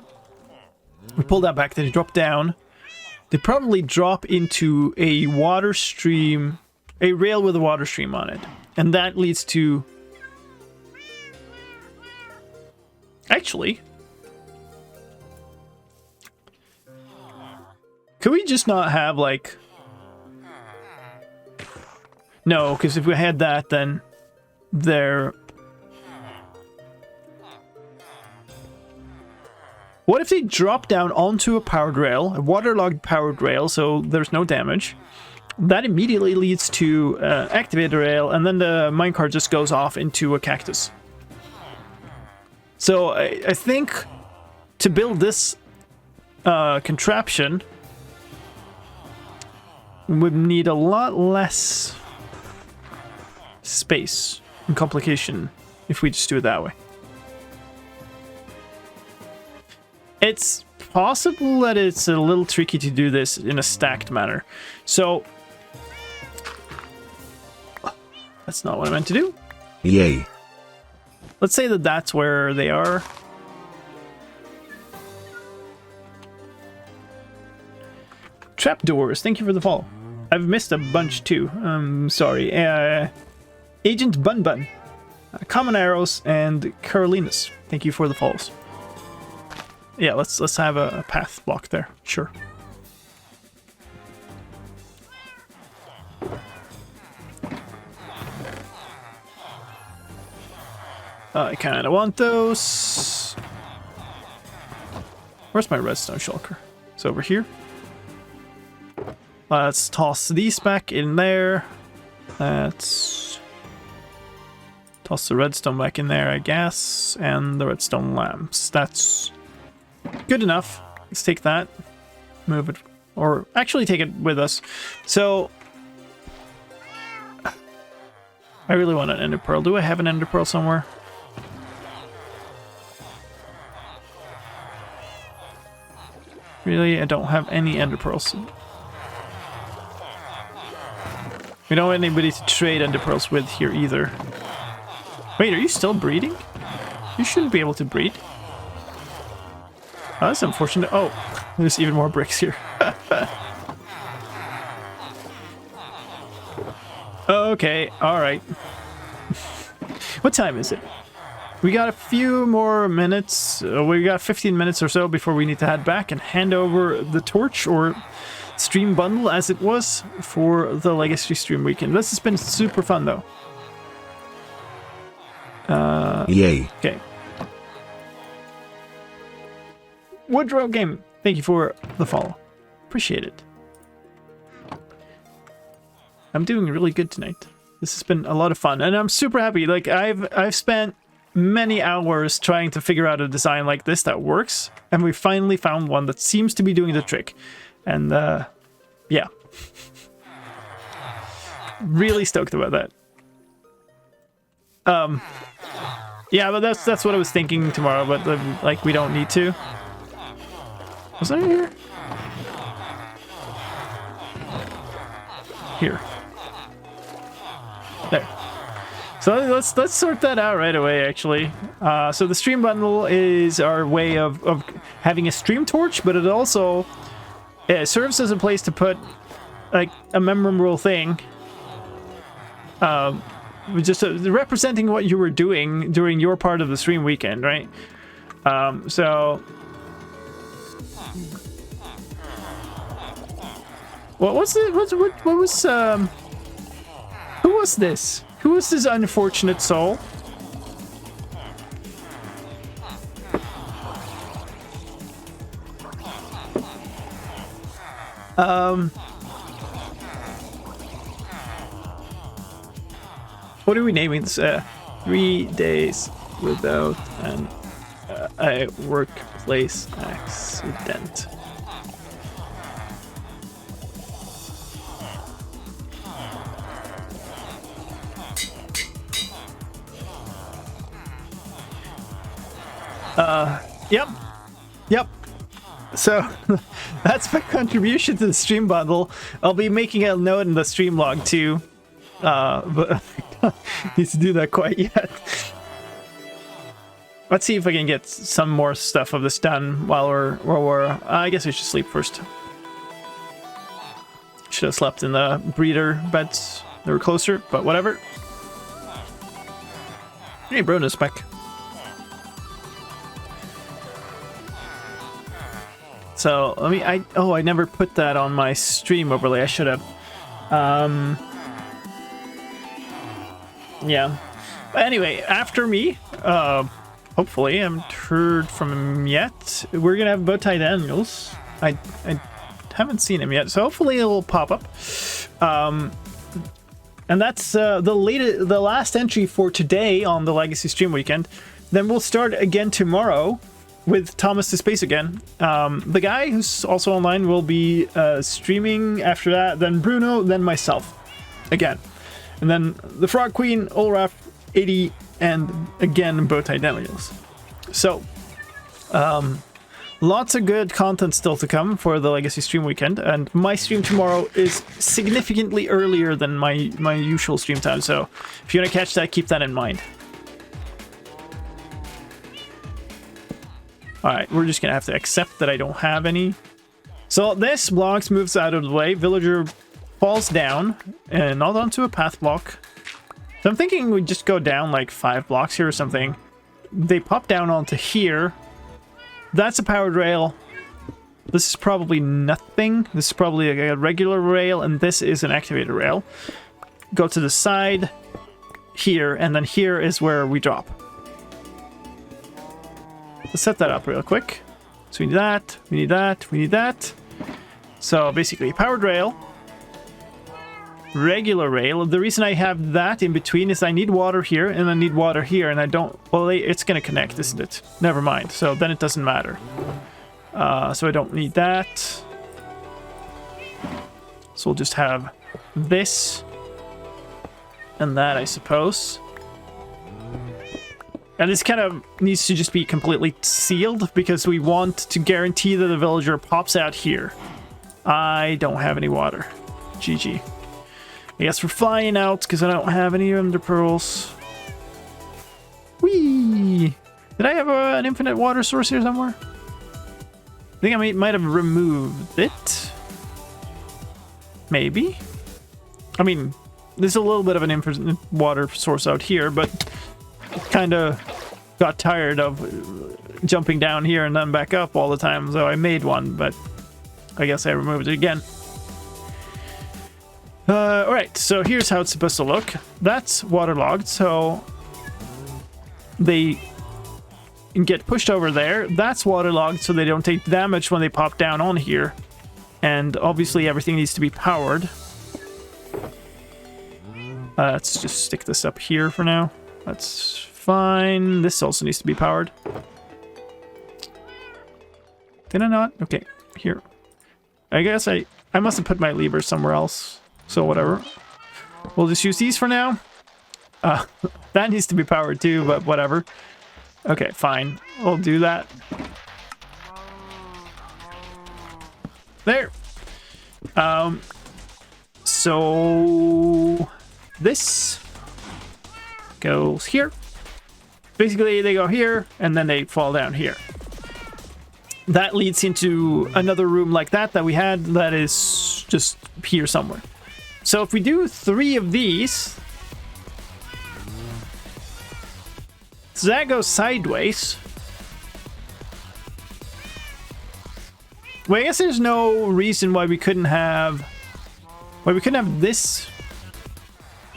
We pull that back, then they drop down. They probably drop into a water stream, a rail with a water stream on it. And that leads to... Actually... Could we just not have, like... No, because if we had that, then they're... What if they drop down onto a powered rail, a waterlogged powered rail, so there's no damage? That immediately leads to activate the rail, and then the minecart just goes off into a cactus. So I think to build this contraption, we would need a lot less space and complication if we just do it that way. It's possible that it's a little tricky to do this in a stacked manner. So, that's not what I meant to do. Yay. Let's say that that's where they are. Trapdoors, thank you for the follow. I've missed a bunch too. Sorry. Agent Bun Bun, Common Arrows, and Carolinus, thank you for the follows. Yeah, let's have a path block there. Sure. I kind of want those. Where's my redstone shulker? It's over here. Let's toss these back in there. Let's toss the redstone back in there, I guess. And the redstone lamps. That's good enough. Let's take that. Move it. Or actually take it with us. So... I really want an ender pearl. Do I have an ender pearl somewhere? Really, I don't have any ender pearls. We don't have anybody to trade ender pearls with here either. Wait, are you still breeding? You shouldn't be able to breed. Oh, that's unfortunate. Oh, there's even more bricks here. Okay, alright. What time is it? We got a few more minutes. We got 15 minutes or so before we need to head back and hand over the torch or stream bundle as it was for the Legacy Stream Weekend. This has been super fun though. Yay. Okay. Woodrow Game, thank you for the follow. Appreciate it. I'm doing really good tonight. This has been a lot of fun, and I'm super happy. Like I've spent many hours trying to figure out a design like this that works, and we finally found one that seems to be doing the trick. And yeah, really stoked about that. Yeah, but that's what I was thinking tomorrow. But like we don't need to. Was I here? Here. There. So let's sort that out right away, actually. So the stream bundle is our way of having a stream torch, but it also serves as a place to put like a memorable thing. Just representing what you were doing during your part of the stream weekend, right? So what was it? What was who was this? Who was this unfortunate soul? What are we naming this? 3 days without a workplace accident. Yep. So that's my contribution to the stream bundle. I'll be making a note in the stream log too, but I need to do that quite yet. Let's see if I can get some more stuff of this done while we're. I guess I should sleep first. Should have slept in the breeder beds. They were closer, but whatever. Hey, Bruno's back. So let me. I never put that on my stream overlay. I should have. Yeah. But anyway, after me, hopefully, I haven't heard from him yet. We're gonna have Bowtie Daniels. I haven't seen him yet, so hopefully it'll pop up. And that's the last entry for today on the Legacy Stream Weekend. Then we'll start again tomorrow with Thomas to Space again. The guy who's also online will be streaming after that, then Bruno, then myself again. And then the Frog Queen, Olraf, 80, and again Bowtie Daniels. So, lots of good content still to come for the Legacy Stream Weekend, and my stream tomorrow is significantly earlier than my usual stream time, so if you want to catch that, keep that in mind. Alright, we're just gonna have to accept that I don't have any. So this blocks moves out of the way, villager falls down, and not onto a path block. So I'm thinking we just go down like 5 blocks here or something. They pop down onto here. That's a powered rail. This is probably nothing. This is probably a regular rail, and this is an activated rail. Go to the side here, and then here is where we drop. Let's set that up real quick. So we need that, we need that, we need that. So basically, powered rail, regular rail. The reason I have that in between is I need water here, and I need water here, and I don't... Well, it's going to connect, isn't it? Never mind. So then it doesn't matter. So I don't need that. So we'll just have this and that, I suppose. And this kind of needs to just be completely sealed because we want to guarantee that the villager pops out here. I don't have any water. GG. I guess we're flying out because I don't have any ender pearls. Whee! Did I have an infinite water source here somewhere? I think I might have removed it. Maybe. I mean, there's a little bit of an infinite water source out here, but kind of got tired of jumping down here and then back up all the time, so I made one, but I guess I removed it again. Alright, so here's how it's supposed to look. That's waterlogged, so they get pushed over there. That's waterlogged, so they don't take damage when they pop down on here. And obviously everything needs to be powered. Let's just stick this up here for now. That's fine. This also needs to be powered. Did I not? Okay, here. I guess I must have put my lever somewhere else. So whatever. We'll just use these for now. That needs to be powered too, but whatever. Okay, fine. We'll do that. There. So this goes here. Basically, they go here, and then they fall down here. That leads into another room like that we had that is just here somewhere. So if we do 3 of these, so that goes sideways. Well, I guess there's no reason why we couldn't have this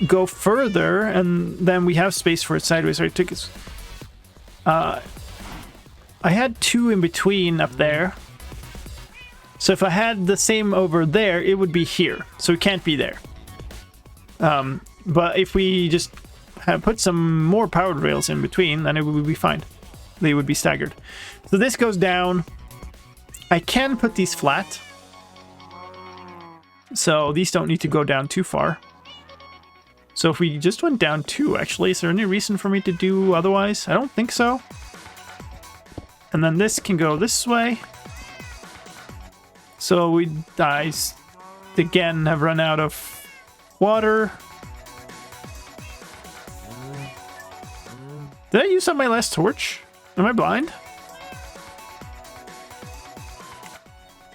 go further, and then we have space for it sideways. So I took it. I had 2 in between up there. So if I had the same over there, it would be here. So it can't be there. But if we just put some more powered rails in between, then it would be fine. They would be staggered. So this goes down. I can put these flat. So these don't need to go down too far. So if we just went down 2, actually, is there any reason for me to do otherwise? I don't think so. And then this can go this way. So we again have run out of water. Did I use up my last torch? Am I blind?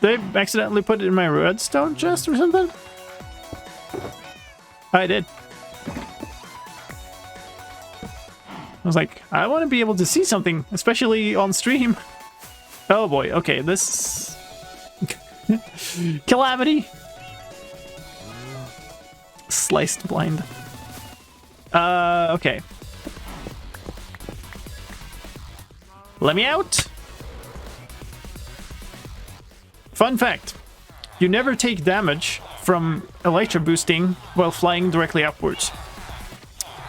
Did I accidentally put it in my redstone chest or something? I did. I was like, I want to be able to see something, especially on stream. Oh boy, okay, this... Calamity! Sliced blind. Okay. Let me out! Fun fact. You never take damage from elytra boosting while flying directly upwards.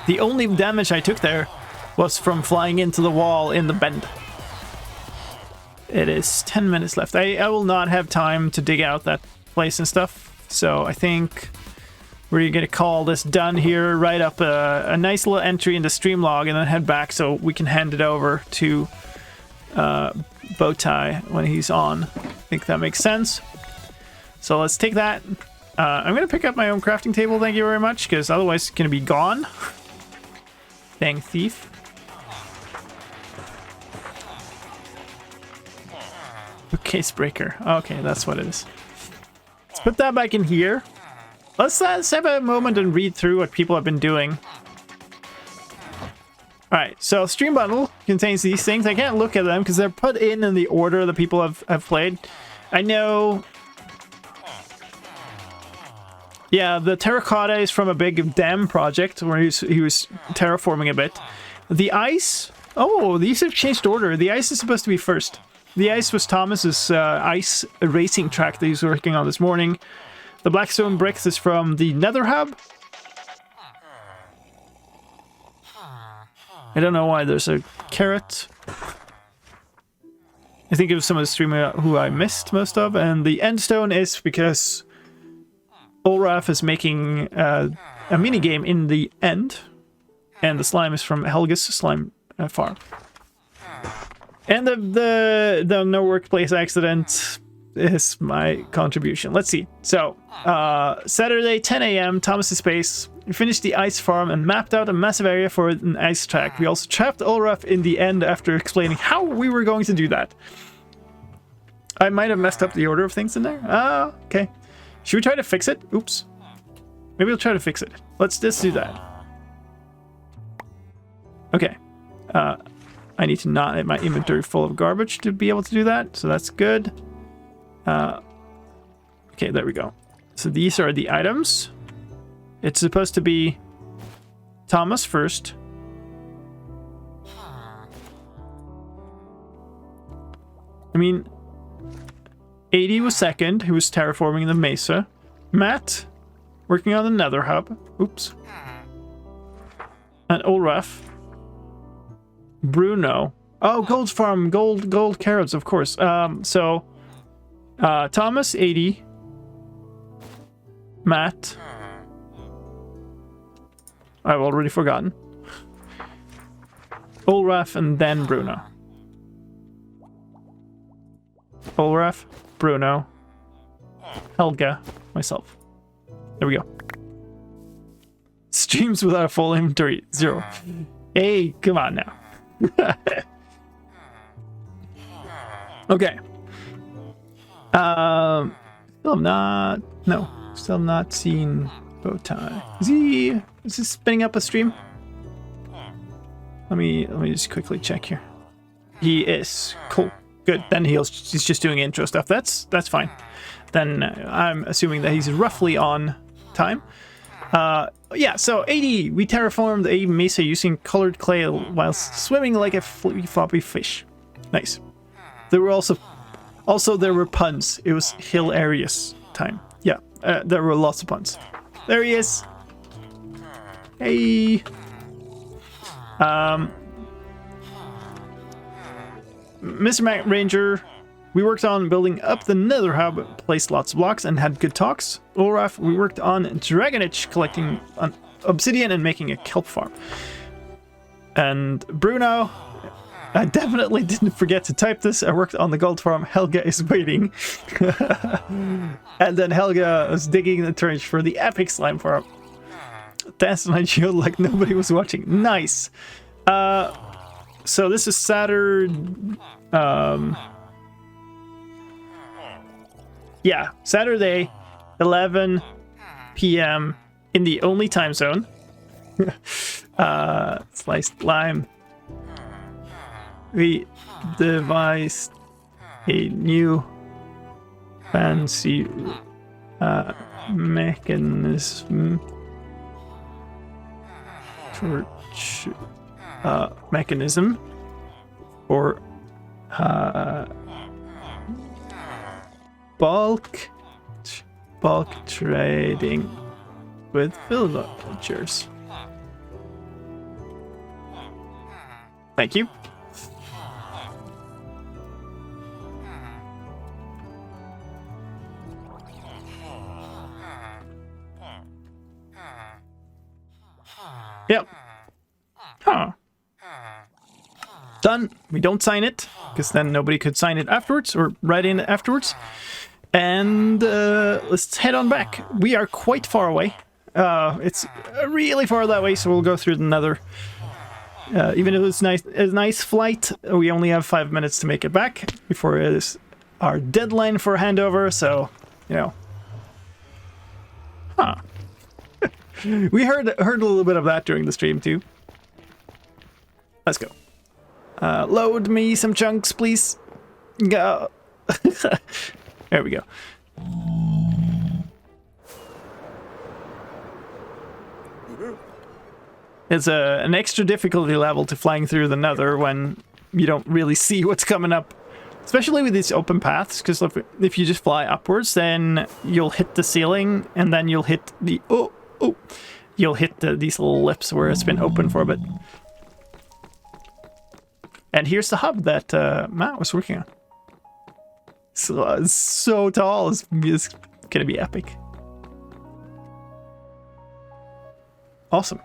The only damage I took there was from flying into the wall in the bend. It is 10 minutes left. I will not have time to dig out that place and stuff, so I think we're gonna call this done here, write up a nice little entry in the stream log, and then head back so we can hand it over to Bowtie when he's on. I think that makes sense. So let's take that. I'm gonna pick up my own crafting table, thank you very much, because otherwise it's gonna be gone. Dang thief. Bookcase breaker. Okay, that's what it is. Let's put that back in here. Let's have a moment and read through what people have been doing. Alright, so Stream Bundle contains these things. I can't look at them because they're put in the order that people have played. I know... Yeah, the terracotta is from a big dam project where he was terraforming a bit. The ice... Oh, these have changed order. The ice is supposed to be first. The ice was Thomas's ice racing track that he was working on this morning. The blackstone bricks is from the Nether Hub. I don't know why there's a carrot. I think it was some of the streamer who I missed most of. And the endstone is because Olraf is making a minigame in the end. And the slime is from Helga's slime farm. And the no workplace accident is my contribution. Let's see. So, Saturday, 10 a.m., Thomas's Space. We finished the ice farm and mapped out a massive area for an ice track. We also trapped Ulraf in the end after explaining how we were going to do that. I might have messed up the order of things in there. Okay. Should we try to fix it? Oops. Maybe we'll try to fix it. Let's just do that. Okay. I need to not have my inventory full of garbage to be able to do that, so that's good. Okay, there we go. So these are the items. It's supposed to be Thomas first. I mean, 80 was second, who was terraforming the mesa. Matt, working on the nether hub. Oops. And Ulraf. Bruno. Oh, gold farm, gold carrots, of course. So Thomas, 80. Matt. I've already forgotten. Ulraf and then Bruno. Ulraf, Bruno, Helga, myself. There we go. Streams without a full inventory, 0. Hey, come on now. Okay. Still not seen Bowtie. Is he spinning up a stream? Let me just quickly check here. He is. Cool. Good. Then he's just doing intro stuff. That's fine. Then I'm assuming that he's roughly on time. Yeah, so 80, we terraformed a mesa using colored clay while swimming like a floppy fish. Nice. There were also there were puns. It was hilarious time. Yeah, there were lots of puns. There he is. Hey. Mr. Mac Ranger, we worked on building up the nether hub, placed lots of blocks, and had good talks. Ulraf, we worked on Dragonich, collecting obsidian and making a kelp farm. And Bruno, I definitely didn't forget to type this. I worked on the gold farm. Helga is waiting. And then Helga was digging the trench for the epic slime farm. Dancing on shield like nobody was watching. Nice. So this is Saturday. Yeah, Saturday, 11 p.m. in the only time zone. Sliced lime. We devised a new fancy mechanism for bulk trading with villagers. Thank you. Yep. Huh. Done. We don't sign it, because then nobody could sign it afterwards, or write in afterwards. And let's head on back. We are quite far away. It's really far that way, so we'll go through another. Even if it's a nice flight, we only have 5 minutes to make it back before it is our deadline for handover, so, you know. Huh. We heard a little bit of that during the stream too. Let's go. Load me some chunks, please. Go. There we go. It's an extra difficulty level to flying through the nether when you don't really see what's coming up. Especially with these open paths, because if you just fly upwards, then you'll hit the ceiling, and then you'll hit the... you'll hit these little lips where it's been open for a bit. And here's the hub that Matt was working on. So, it's so tall, it's gonna be epic. Awesome.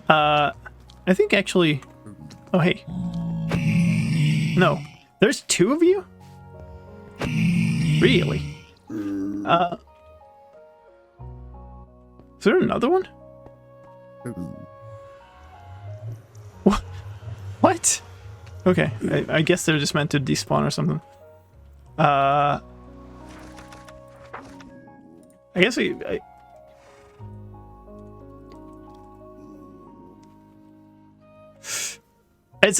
I think actually... Oh, hey. No. There's two of you? Really? Is there another one? What? Okay, I guess they're just meant to despawn or something. I guess it's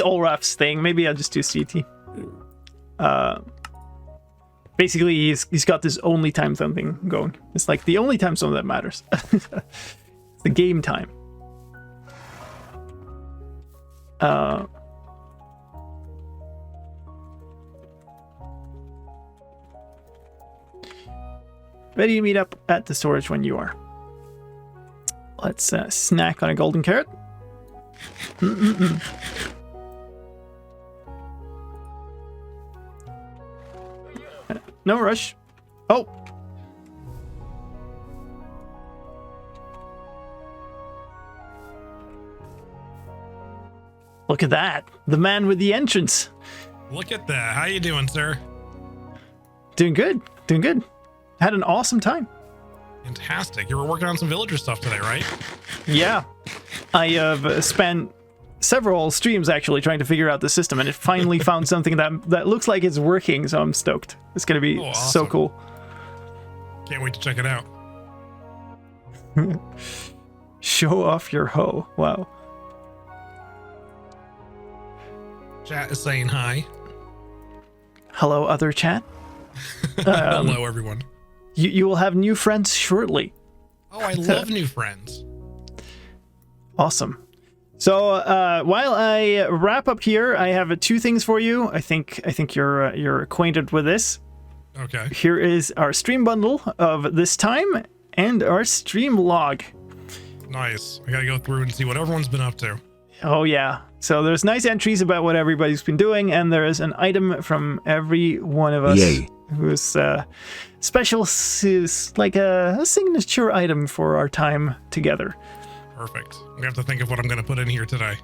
Olraf's thing. Maybe I'll just do CT. Basically, he's got this only time zone thing going. It's like the only time zone that matters. It's the game time. Ready to meet up at the storage when you are. Let's snack on a golden carrot. No rush. Oh. Look at that. The man with the entrance. Look at that. How you doing, sir? Doing good. Doing good. Had an awesome time. Fantastic. You were working on some villager stuff today, right? Yeah. I have spent several streams actually trying to figure out the system, and it finally found something that looks like it's working, so I'm stoked. It's going to be awesome. So cool. Can't wait to check it out. Show off your hoe. Wow. Chat is saying hi. Hello, other chat. Hello, everyone. You will have new friends shortly. Oh, I love new friends. Awesome. So while I wrap up here, I have two things for you. I think you're acquainted with this. Okay. Here is our stream bundle of this time and our stream log. Nice. I gotta go through and see what everyone's been up to. Oh yeah. So there's nice entries about what everybody's been doing, and there is an item from every one of us. Yay. Who's special, like a signature item for our time together. Perfect. We have to think of what I'm going to put in here today.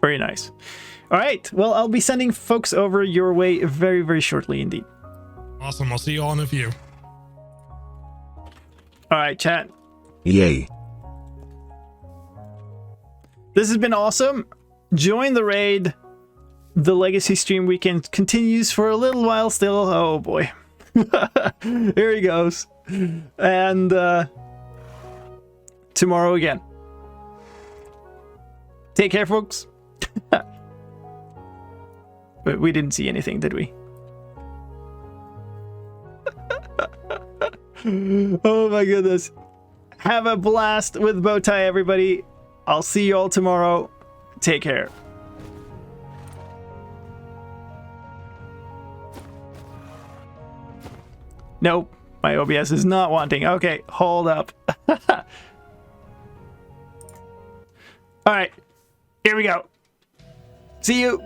Very nice. All right. Well, I'll be sending folks over your way very, very shortly indeed. Awesome. I'll see you all in a few. All right, chat. Yay. This has been awesome. Join the raid. The Legacy Stream Weekend continues for a little while still. Oh boy. Here he goes. And tomorrow again. Take care, folks. But we didn't see anything, did we? Oh my goodness. Have a blast with Bowtie, everybody. I'll see you all tomorrow. Take care. Nope, my OBS is not wanting. Okay, hold up. All right, here we go. See you.